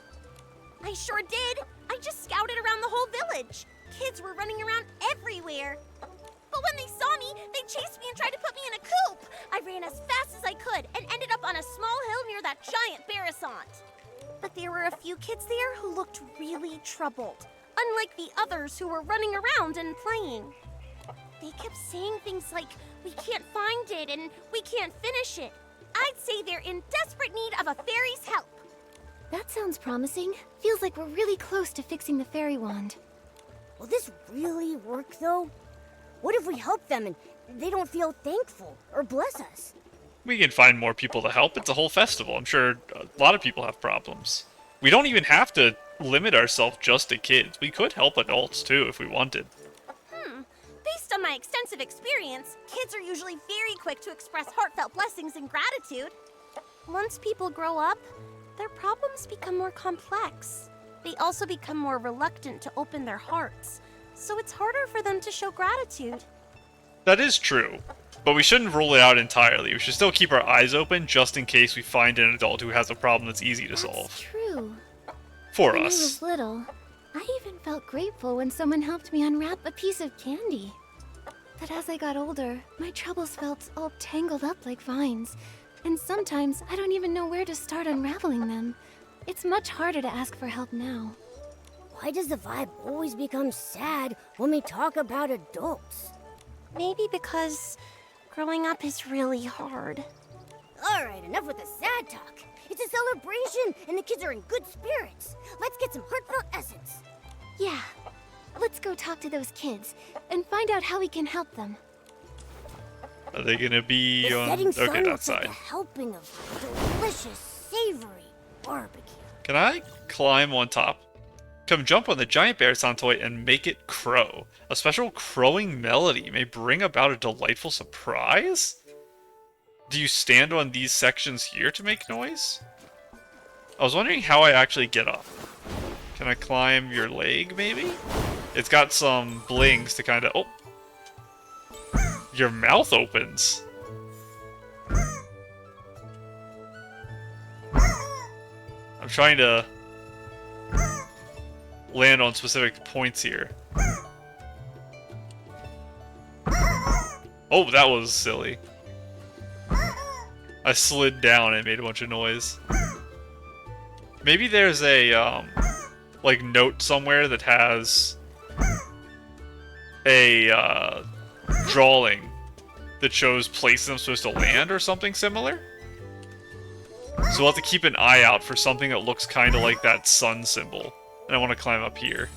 I sure did. I just scouted around the whole village. Kids were running around everywhere. But when they saw me, they chased me and tried to put me in a coop. I ran as fast as I could and ended up on a small hill near that giant Barasant. But there were a few kids there who looked really troubled, unlike the others who were running around and playing. They kept saying things like, "We can't find it," and "We can't finish it." I'd say they're in desperate need of a fairy's help. That sounds promising. Feels like we're really close to fixing the fairy wand. Will this really work, though? What if we help them and they don't feel thankful or bless us? We can find more people to help. It's a whole festival. I'm sure a lot of people have problems. We don't even have to limit ourselves just to kids. We could help adults, too, if we wanted. Based on my extensive experience, kids are usually very quick to express heartfelt blessings and gratitude. Once people grow up, their problems become more complex. They also become more reluctant to open their hearts, so it's harder for them to show gratitude. That is true, but we shouldn't rule it out entirely. We should still keep our eyes open just in case we find an adult who has a problem that's easy to solve. That's true. For When I us. was little, I even felt grateful when someone helped me unwrap a piece of candy. But as I got older, my troubles felt all tangled up like vines, and sometimes I don't even know where to start unraveling them. It's much harder to ask for help now. Why does the vibe always become sad when we talk about adults? Maybe because growing up is really hard. All right, enough with the sad talk. It's a celebration, and the kids are in good spirits. Let's get some heartfelt essence. Yeah, let's go talk to those kids and find out how we can help them. Are they gonna be The on... setting sun Okay, looks like outside. a helping of delicious, savory barbecue. Can I climb on top? Come jump on the giant Bearson toy and make it crow. A special crowing melody may bring about a delightful surprise? Do you stand on these sections here to make noise? I was wondering how I actually get up. Can I climb your leg, maybe? It's got some blings to kind of... Oh! Your mouth opens. I'm trying to land on specific points here. Oh, that was silly. I slid down and made a bunch of noise. Maybe there's a, like, note somewhere that has a, drawing that shows places I'm supposed to land or something similar. So we'll have to keep an eye out for something that looks kind of like that sun symbol. And I want to climb up here.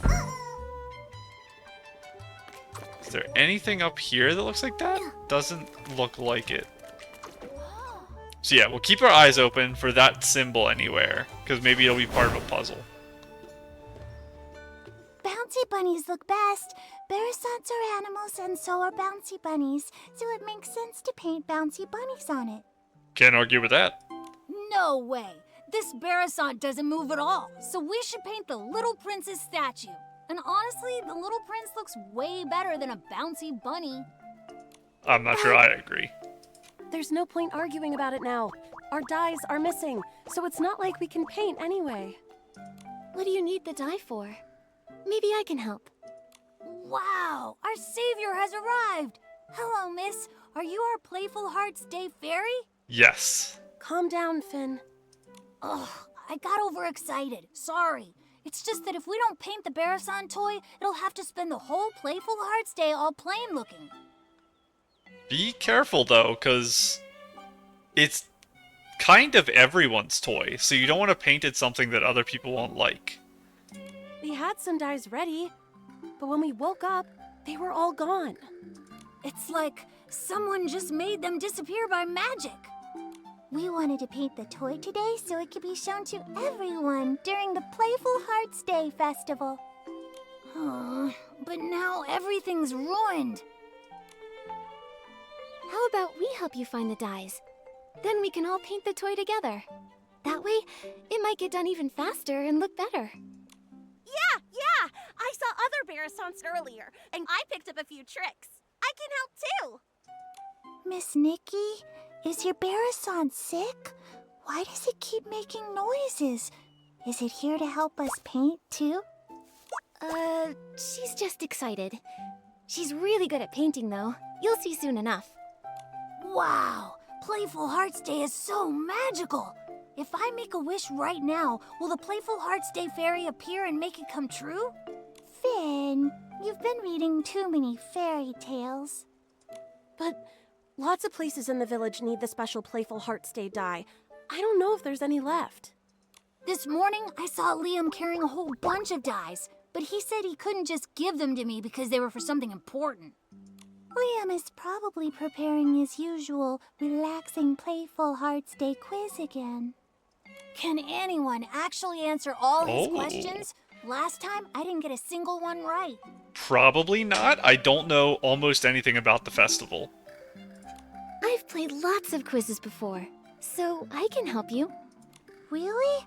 Is there anything up here that looks like that? Doesn't look like it. So yeah, we'll keep our eyes open for that symbol anywhere, because maybe it'll be part of a puzzle. Bouncy bunnies look best. Barasants are animals and so are bouncy bunnies, so it makes sense to paint bouncy bunnies on it. Can't argue with that. No way! This Barasant doesn't move at all, so we should paint the Little Prince's statue. And honestly, the Little Prince looks way better than a bouncy bunny. I'm not sure I agree. There's no point arguing about it now. Our dyes are missing, so it's not like we can paint anyway. What do you need the dye for? Maybe I can help. Wow! Our savior has arrived! Hello, miss. Are you our Playful Hearts Day fairy? Yes. Calm down, Finn. Ugh, I got overexcited. Sorry. It's just that if we don't paint the Barasant toy, it'll have to spend the whole Playful Hearts Day all plain looking. Be careful though, because it's kind of everyone's toy, so you don't want to paint it something that other people won't like. We had some dyes ready, but when we woke up, they were all gone. It's like someone just made them disappear by magic. We wanted to paint the toy today so it could be shown to everyone during the Playful Hearts Day festival. But now everything's ruined. How about we help you find the dyes? Then we can all paint the toy together. That way, it might get done even faster and look better. Yeah! I saw other Barasants earlier, and I picked up a few tricks. I can help too! Miss Nikki, is your Barasant sick? Why does it keep making noises? Is it here to help us paint too? She's just excited. She's really good at painting, though. You'll see soon enough. Wow! Playful Hearts Day is so magical! If I make a wish right now, will the Playful Hearts Day fairy appear and make it come true? Finn, you've been reading too many fairy tales. But lots of places in the village need the special Playful Hearts Day dye. I don't know if there's any left. This morning, I saw Liam carrying a whole bunch of dyes, but he said he couldn't just give them to me because they were for something important. Liam is probably preparing his usual relaxing Playful Hearts Day quiz again. Can anyone actually answer all these Oh. questions? Last time, I didn't get a single one right. Probably not. I don't know almost anything about the festival. I've played lots of quizzes before, so I can help you. Really?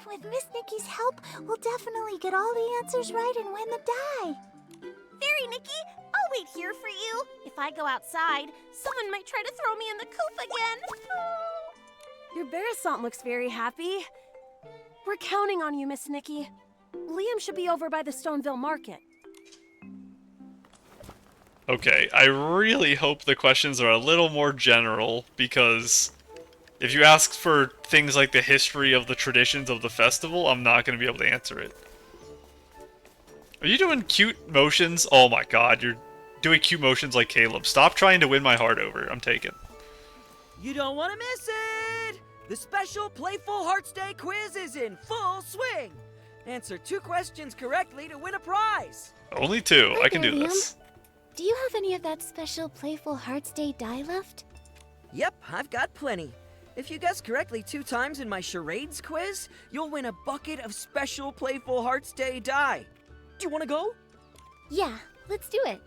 With Miss Nikki's help, we'll definitely get all the answers right and win the dye. Fairy Nikki, I'll wait here for you. If I go outside, someone might try to throw me in the coop again. Your Barasant looks very happy. We're counting on you, Miss Nikki. Liam should be over by the Stoneville Market. Okay, I really hope the questions are a little more general, because if you ask for things like the history of the traditions of the festival, I'm not going to be able to answer it. Are you doing cute motions? Oh my god, you're doing cute motions like Caleb. Stop trying to win my heart over. I'm taken. You don't want to miss it! The special Playful Hearts Day quiz is in full swing! Answer 2 questions correctly to win a prize! Only 2. Hi I can there, do Liam. this. Do you have any of that special Playful Hearts Day dye left? Yep, I've got plenty. If you guess correctly 2 times in my charades quiz, you'll win a bucket of special Playful Hearts Day dye. Do you want to go? Yeah, let's do it.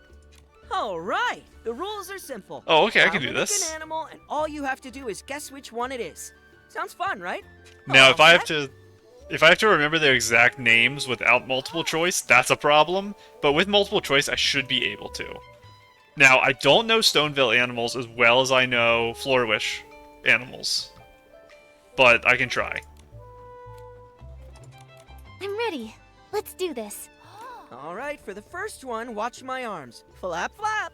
All right. The rules are simple. Oh, okay, I can I'll do mimic this. an animal, and all you have to do is guess which one it is. Sounds fun, right? Now, All if I have set? to remember their exact names without multiple choice, that's a problem. But with multiple choice, I should be able to. Now, I don't know Stoneville animals as well as I know Floorwish animals, but I can try. I'm ready. Let's do this. All right, for the first one, watch my arms. Flap, flap.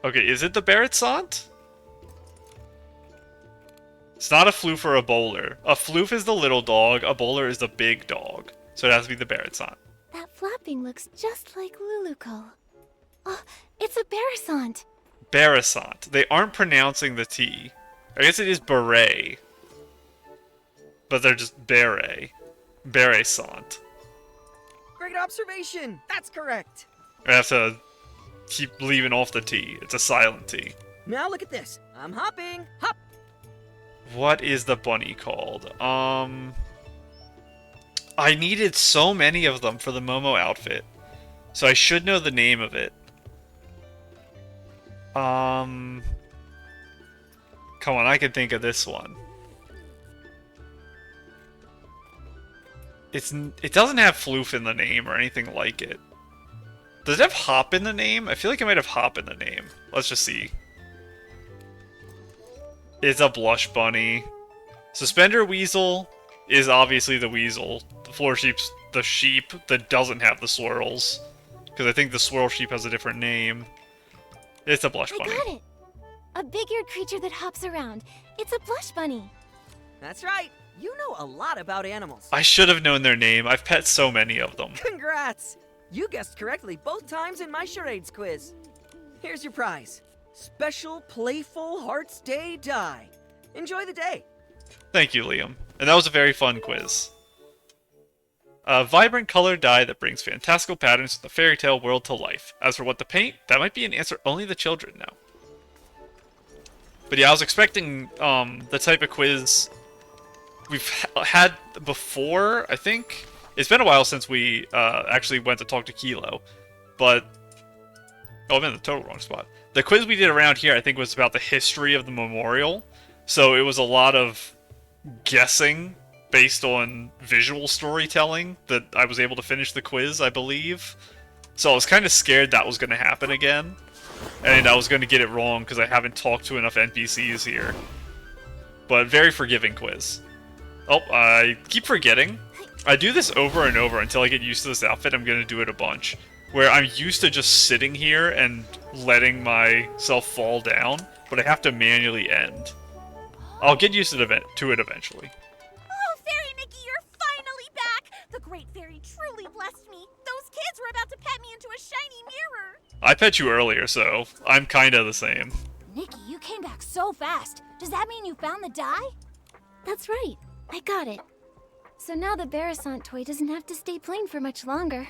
Okay, is it the Barrett-Sant? It's not a floof or a bowler. A floof is the little dog, a bowler is the big dog. So it has to be the Barrett-Sant. That flapping looks just like Lulukko. Oh, it's a Barasant. Barasant. They aren't pronouncing the T. I guess it is beret. But they're just beret. Barasant. Great observation. That's correct. I have to keep leaving off the T. It's a silent T. Now look at this. I'm hopping. Hop. What is the bunny called? I needed so many of them for the Momo outfit. So I should know the name of it. Come on, I can think of this one. It doesn't have floof in the name or anything like it. Does it have hop in the name? I feel like it might have hop in the name. Let's just see. It's a blush bunny. Suspender weasel is obviously the weasel. The floor sheep's the sheep that doesn't have the swirls. Because I think the swirl sheep has a different name. It's a blush I bunny. got it. A big-eared creature that hops around. It's a blush bunny. That's right. You know a lot about animals. I should have known their name. I've pet so many of them. Congrats! You guessed correctly both times in my charades quiz. Here's your prize. Special Playful Hearts Day dye. Enjoy the day. Thank you, Liam. And that was a very fun quiz. A vibrant colored dye that brings fantastical patterns of the fairy tale world to life. As for what to paint, that might be an answer only the children know. But yeah, I was expecting the type of quiz we've had before, I think. It's been a while since we actually went to talk to Kilo. But Oh, I'm in the total wrong spot. The quiz we did around here, I think, was about the history of the memorial. So it was a lot of guessing based on visual storytelling that I was able to finish the quiz, I believe. So I was kind of scared that was going to happen again. And I was going to get it wrong because I haven't talked to enough NPCs here. But very forgiving quiz. Oh, I keep forgetting. I do this over and over until I get used to this outfit. I'm going to do it a bunch. Where I'm used to just sitting here and letting myself fall down, but I have to manually end. I'll get used to it eventually. Oh, Fairy Nikki, you're finally back! The Great Fairy truly blessed me. Those kids were about to pet me into a shiny mirror. I pet you earlier, so I'm kinda the same. Nikki, you came back so fast. Does that mean you found the die? That's right. I got it. So now the Barasant toy doesn't have to stay plain for much longer.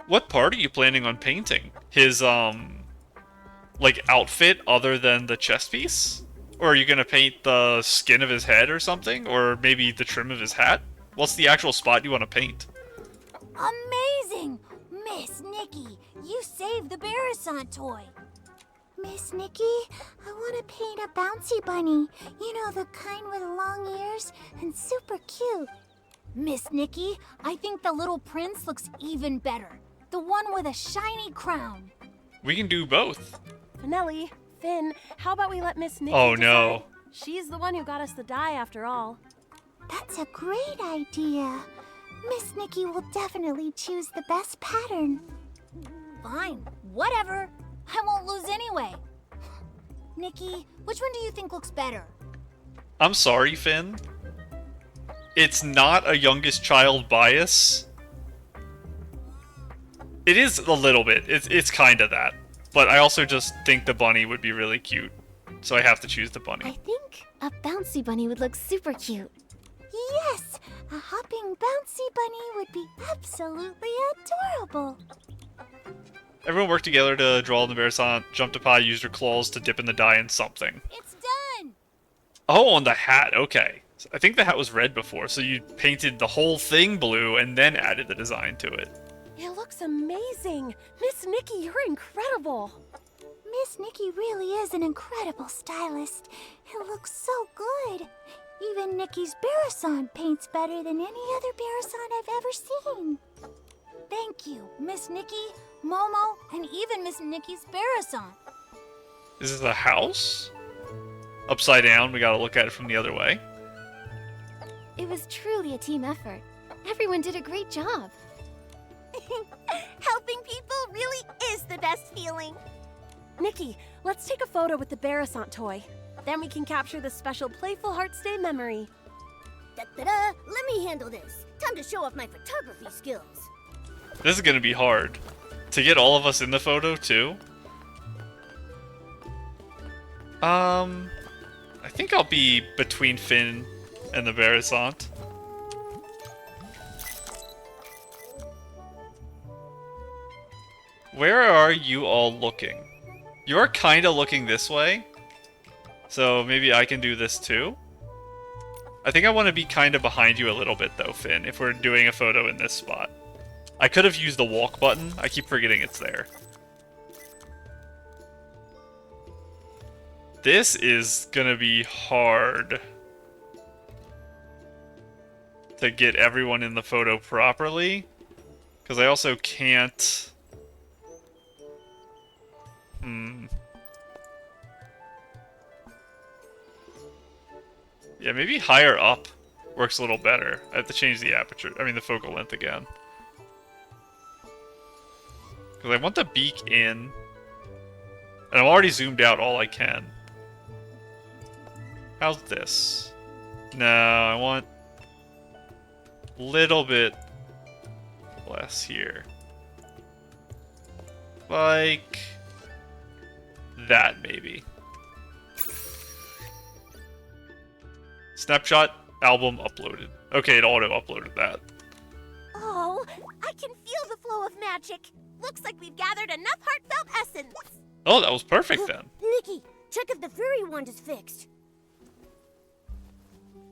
What part are you planning on painting? His, like, outfit other than the chest piece? Or are you gonna paint the skin of his head or something? Or maybe the trim of his hat? What's the actual spot you want to paint? Amazing! Miss Nikki, you saved the Barasant toy. Miss Nikki, I want to paint a bouncy bunny. You know, the kind with long ears and super cute. Miss Nikki, I think the little prince looks even better. The one with a shiny crown. We can do both. Finelli, Finn, how about we let Miss Nikki Oh, decide? no. She's the one who got us the die after all. That's a great idea. Miss Nikki will definitely choose the best pattern. Fine, whatever. I won't lose anyway. Nikki, which one do you think looks better? I'm sorry, Finn. It's not a youngest child bias. It is a little bit. It's kind of that. But I also just think the bunny would be really cute. So I have to choose the I bunny. think a bouncy bunny would look super cute. Yes, a hopping bouncy bunny would be absolutely adorable. Everyone worked together to draw the Barasant, jumped up high, used her claws to dip in the dye in something. It's done! Oh, on the hat, okay. So I think the hat was red before, so you painted the whole thing blue and then added the design to it. It looks amazing. Miss Nikki, you're incredible. Miss Nikki really is an incredible stylist. It looks so good. Even Nikki's Barasant paints better than any other Barasant I've ever seen. Thank you, Miss Nikki, Momo, and even Miss Nikki's Barasant. Is this a house? Upside down, we gotta look at it from the other way. It was truly a team effort. Everyone did a great job. Helping people really is the best feeling. Nikki, let's take a photo with the Barasant toy. Then we can capture the special Playful Hearts Day memory. Da-da-da, let me handle this. Time to show off my photography skills. This is gonna be hard. To get all of us in the photo, too? I think I'll be between Finn and the Barasant. Where are you all looking? You're kinda looking this way. So maybe I can do this too? I think I want to be kinda behind you a little bit though, Finn, if we're doing a photo in this spot. I could have used the walk button. I keep forgetting it's there. This is gonna be hard to get everyone in the photo properly, because I also can't... Yeah, maybe higher up works a little better. I have to change the aperture, the focal length again. Because I want the beak in, and I'm already zoomed out all I can. How's this? No, I want a little bit less here. Like that, maybe. Snapshot, album uploaded. Okay, it auto-uploaded that. Oh, I can feel the flow of magic. Looks like we've gathered enough heartfelt essence. Oh, that was perfect then. Nikki, check if the fairy wand is fixed.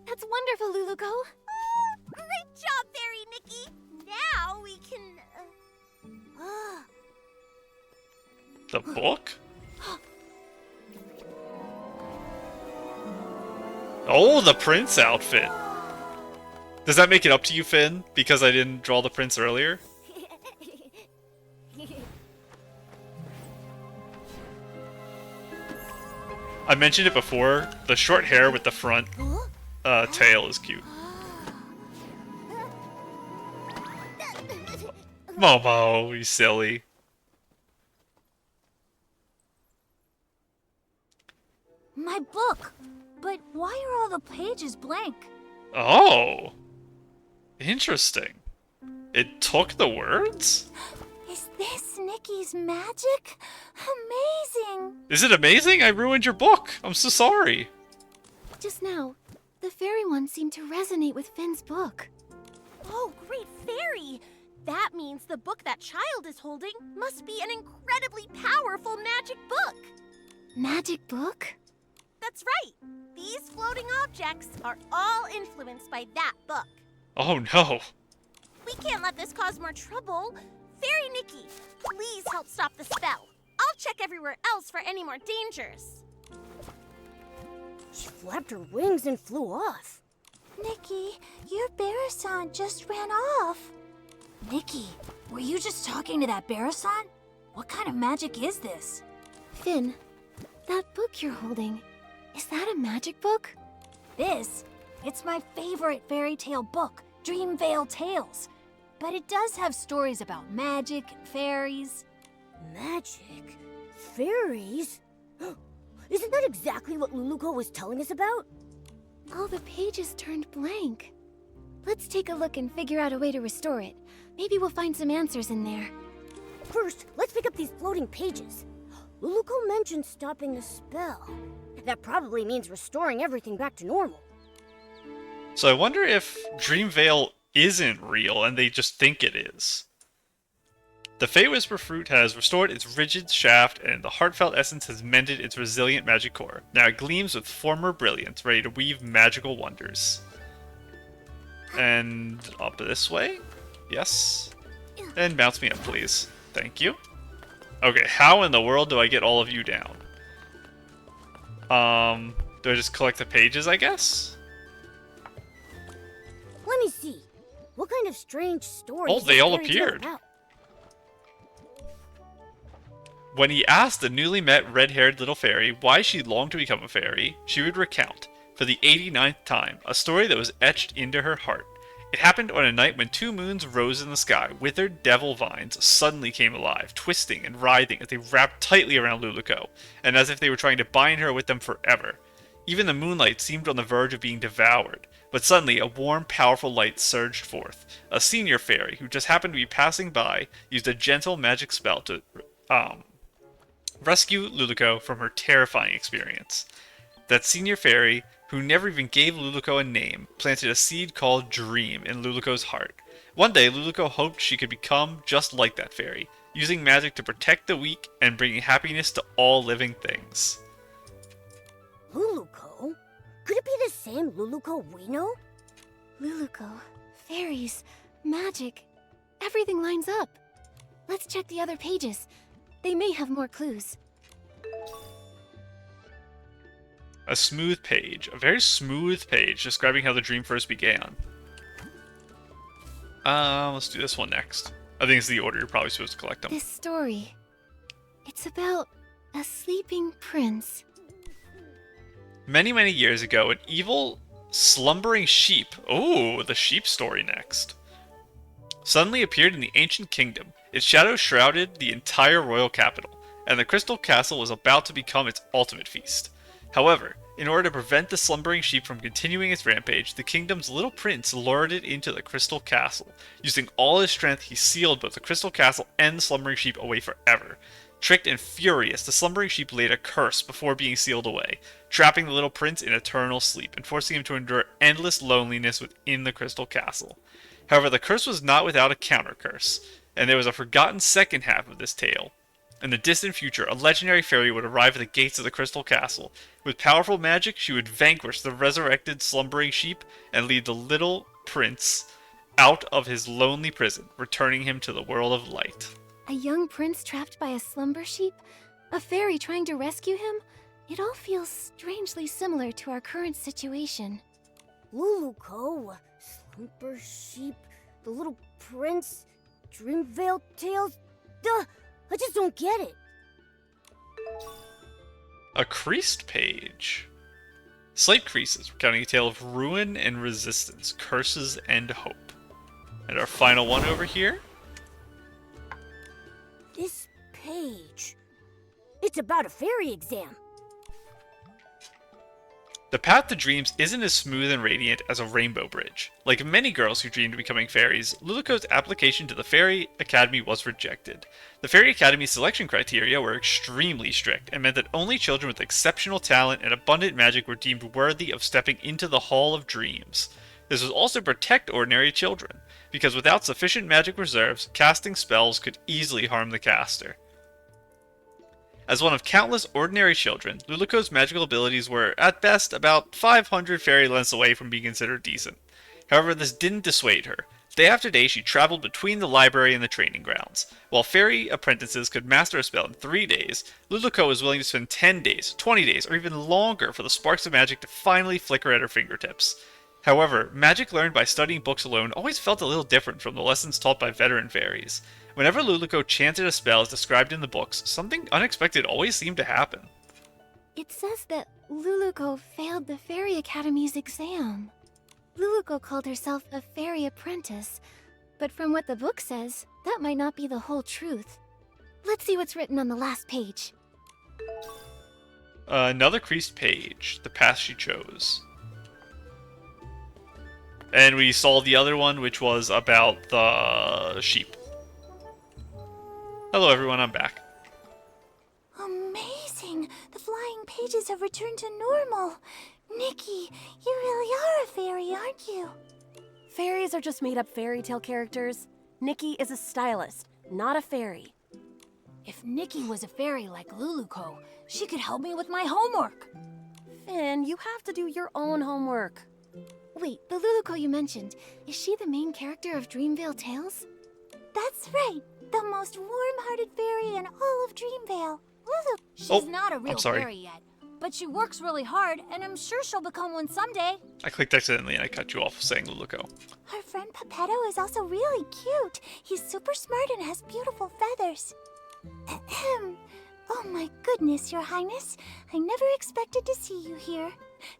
That's wonderful, Lulukko. Great job, Fairy Nikki. Now we can... The book? Oh, the prince outfit. Does that make it up to you, Finn? Because I didn't draw the prince earlier? I mentioned it before. The short hair with the front tail is cute. Momo, you silly. My book! But why are all the pages blank? Oh. Interesting. It took the words? Is this Nikki's magic? Amazing! Is it amazing? I ruined your book. I'm so sorry. Just now, the fairy one seemed to resonate with Finn's book. Oh, great fairy! That means the book that child is holding must be an incredibly powerful magic book! Magic book? That's right! These floating objects are all influenced by that book. Oh no. We can't let this cause more trouble. Fairy Nikki, please help stop the spell. I'll check everywhere else for any more dangers. She flapped her wings and flew off. Nikki, your Barasant just ran off. Nikki, were you just talking to that Barasant? What kind of magic is this? Finn, that book you're holding, is that a magic book? It's my favorite fairy tale book, Dreamvale Tales. But it does have stories about magic and fairies. Magic? Fairies? Isn't that exactly what Lulukko was telling us about? All the pages turned blank. Let's take a look and figure out a way to restore it. Maybe we'll find some answers in there. First, let's pick up these floating pages. Lulukko mentioned stopping the spell. That probably means restoring everything back to normal. So I wonder if Dreamvale isn't real and they just think it is. The Fey Whisper fruit has restored its rigid shaft and the heartfelt essence has mended its resilient magic core. Now it gleams with former brilliance, ready to weave magical wonders. And up this way? Yes. And bounce me up, please. Thank you. Okay, how in the world do I get all of you down? Do I just collect the pages, I guess? Let me see. What kind of strange story? Oh, they all appeared. When he asked the newly met red-haired little fairy why she longed to become a fairy, she would recount, for the 89th time, a story that was etched into her heart. It happened on a night when two moons rose in the sky. Withered devil vines suddenly came alive, twisting and writhing as they wrapped tightly around Lulukko, and as if they were trying to bind her with them forever. Even the moonlight seemed on the verge of being devoured, but suddenly a warm, powerful light surged forth. A senior fairy, who just happened to be passing by, used a gentle magic spell to, rescue Lulukko from her terrifying experience. That senior fairy, who never even gave Lulukko a name, planted a seed called Dream in Lulukko's heart. One day, Lulukko hoped she could become just like that fairy, using magic to protect the weak and bringing happiness to all living things. Lulukko? Could it be the same Lulukko we know? Lulukko, fairies, magic, everything lines up. Let's check the other pages. They may have more clues. A smooth page. A very smooth page describing how the dream first began. Let's do this one next. I think it's the order you're probably supposed to collect them. This story, it's about a sleeping prince. Many, many years ago, an evil, slumbering sheep, oh, the sheep story next, suddenly appeared in the ancient kingdom. Its shadow shrouded the entire royal capital, and the crystal castle was about to become its ultimate feast. However, in order to prevent the slumbering sheep from continuing its rampage, the kingdom's little prince lured it into the crystal castle. Using all his strength, he sealed both the crystal castle and the slumbering sheep away forever. Tricked and furious, the slumbering sheep laid a curse before being sealed away, trapping the little prince in eternal sleep and forcing him to endure endless loneliness within the crystal castle. However, the curse was not without a counter curse, and there was a forgotten second half of this tale. In the distant future, a legendary fairy would arrive at the gates of the crystal castle. With powerful magic, she would vanquish the resurrected slumbering sheep and lead the little prince out of his lonely prison, returning him to the world of light. A young prince trapped by a slumber sheep? A fairy trying to rescue him? It all feels strangely similar to our current situation. Lulukko, Slumber Sheep, the Little Prince, Dreamvale Tales. Duh! I just don't get it. A creased page. Slate creases, recounting a tale of ruin and resistance, curses and hope. And our final one over here. This page. It's about a fairy exam. The path to dreams isn't as smooth and radiant as a rainbow bridge. Like many girls who dreamed of becoming fairies, Lulukko's application to the Fairy Academy was rejected. The Fairy Academy's selection criteria were extremely strict and meant that only children with exceptional talent and abundant magic were deemed worthy of stepping into the Hall of Dreams. This was also to protect ordinary children, because without sufficient magic reserves, casting spells could easily harm the caster. As one of countless ordinary children, Lulukko's magical abilities were, at best, about 500 fairy lengths away from being considered decent. However, this didn't dissuade her. Day after day, she traveled between the library and the training grounds. While fairy apprentices could master a spell in 3 days, Lulukko was willing to spend 10 days, 20 days, or even longer for the sparks of magic to finally flicker at her fingertips. However, magic learned by studying books alone always felt a little different from the lessons taught by veteran fairies. Whenever Lulukko chanted a spell as described in the books, something unexpected always seemed to happen. It says that Lulukko failed the Fairy Academy's exam. Lulukko called herself a fairy apprentice, but from what the book says, that might not be the whole truth. Let's see what's written on the last page. Another creased page, the path she chose. And we saw the other one, which was about the sheep. Hello everyone, I'm back. Amazing! The flying pages have returned to normal. Nikki, you really are a fairy, aren't you? Fairies are just made-up fairy tale characters. Nikki is a stylist, not a fairy. If Nikki was a fairy like Lulukko, she could help me with my homework. Finn, you have to do your own homework. Wait, the Lulukko you mentioned, is she the main character of Dreamvale Tales? That's right. The most warm-hearted fairy in all of Dreamvale. Lulu. She's not a real sorry. fairy yet, but she works really hard, and I'm sure she'll become one someday. I clicked accidentally and I cut you off saying Lulukko. Her friend Pepetto is also really cute. He's super smart and has beautiful feathers. Ahem. Oh my goodness, Your Highness. I never expected to see you here.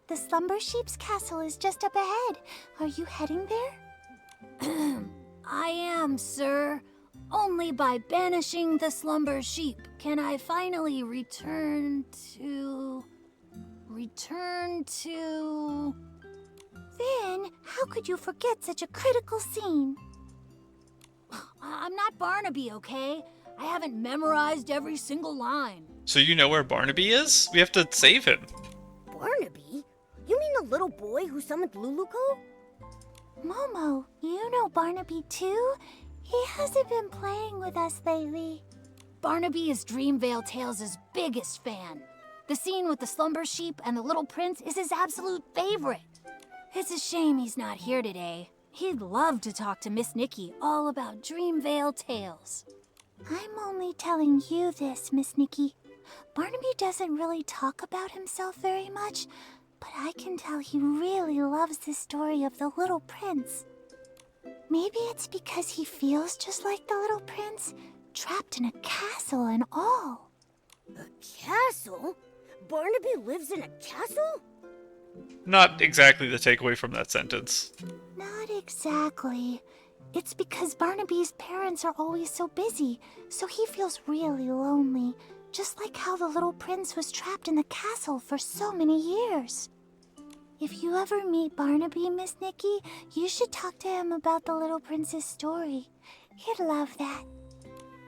The Slumber Sheep's castle is just up ahead. Are you heading there? I am, sir. Only by banishing the Slumber Sheep can I finally return to... Finn, how could you forget such a critical scene? I'm not Barnaby, okay? I haven't memorized every single line. So you know where Barnaby is? We have to save him. Barnaby? You mean the little boy who summoned Lulukko? Momo, you know Barnaby too? He hasn't been playing with us lately. Barnaby is Dreamvale Tales' biggest fan. The scene with the Slumber Sheep and the Little Prince is his absolute favorite. It's a shame he's not here today. He'd love to talk to Miss Nikki all about Dreamvale Tales. I'm only telling you this, Miss Nikki. Barnaby doesn't really talk about himself very much, but I can tell he really loves the story of the Little Prince. Maybe it's because he feels just like the Little Prince, trapped in a castle and all. A castle? Barnaby lives in a castle? Not exactly the takeaway from that sentence. Not exactly. It's because Barnaby's parents are always so busy, so he feels really lonely, just like how the Little Prince was trapped in the castle for so many years. If you ever meet Barnaby, Miss Nikki, you should talk to him about the Little Prince's story. He'd love that.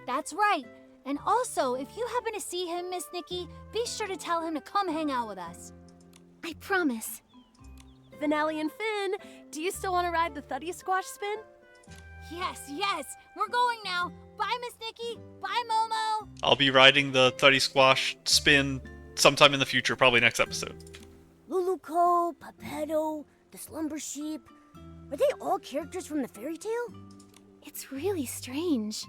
That's right. And also, if you happen to see him, Miss Nikki, be sure to tell him to come hang out with us. I promise. Finale and Finn, do you still want to ride the Thuddy Squash spin? Yes, we're going now. Bye, Miss Nikki. Bye, Momo. I'll be riding the Thuddy Squash spin sometime in the future, probably next episode. Lulukko, Pepetto, the Slumber Sheep. Are they all characters from the fairy tale? It's really strange.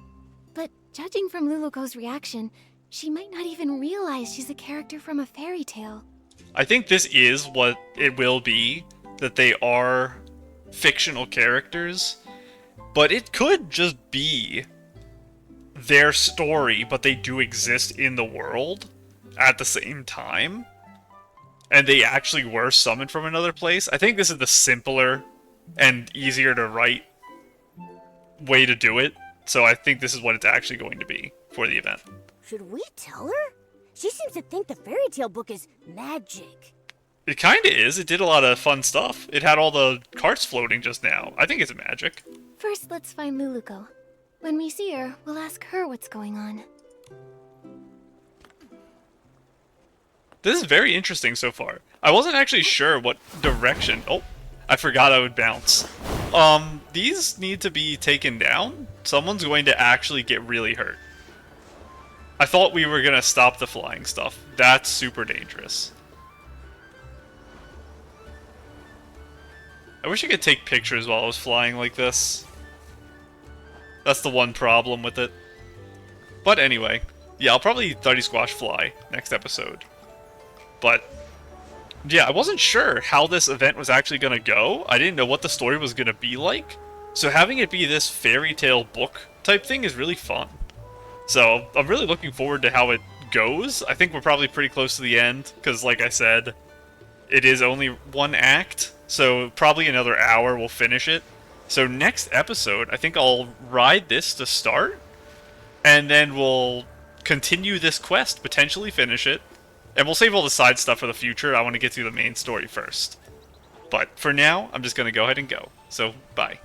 But judging from Lulukko's reaction, She might not even realize she's a character from a fairy tale. I think this is what it will be, that they are fictional characters, but it could just be their story, but they do exist in the world at the same time, and they actually were summoned from another place. I think this is the simpler and easier to write way to do it, so I think this is what it's actually going to be for the event. Should we tell her? She seems to think the fairy tale book is magic. It kinda is. It did a lot of fun stuff. It had all the carts floating just now. I think it's magic. First, let's find Lulukko. When we see her, we'll ask her what's going on. This is very interesting so far. I wasn't actually sure what direction... Oh, I forgot I would bounce. These need to be taken down. Someone's going to actually get really hurt. I thought we were gonna stop the flying stuff. That's super dangerous. I wish I could take pictures while I was flying like this. That's the one problem with it. But anyway, yeah, I'll probably 30 Squash fly next episode. But yeah, I wasn't sure how this event was actually gonna go. I didn't know what the story was gonna be like. So having it be this fairy tale book type thing is really fun. So I'm really looking forward to how it goes. I think we're probably pretty close to the end, because like I said, it is only one act, so probably another hour we'll finish it. So next episode, I think I'll ride this to start, and then we'll continue this quest, potentially finish it, and we'll save all the side stuff for the future. I want to get through the main story first. But for now, I'm just going to go ahead and go. So, bye.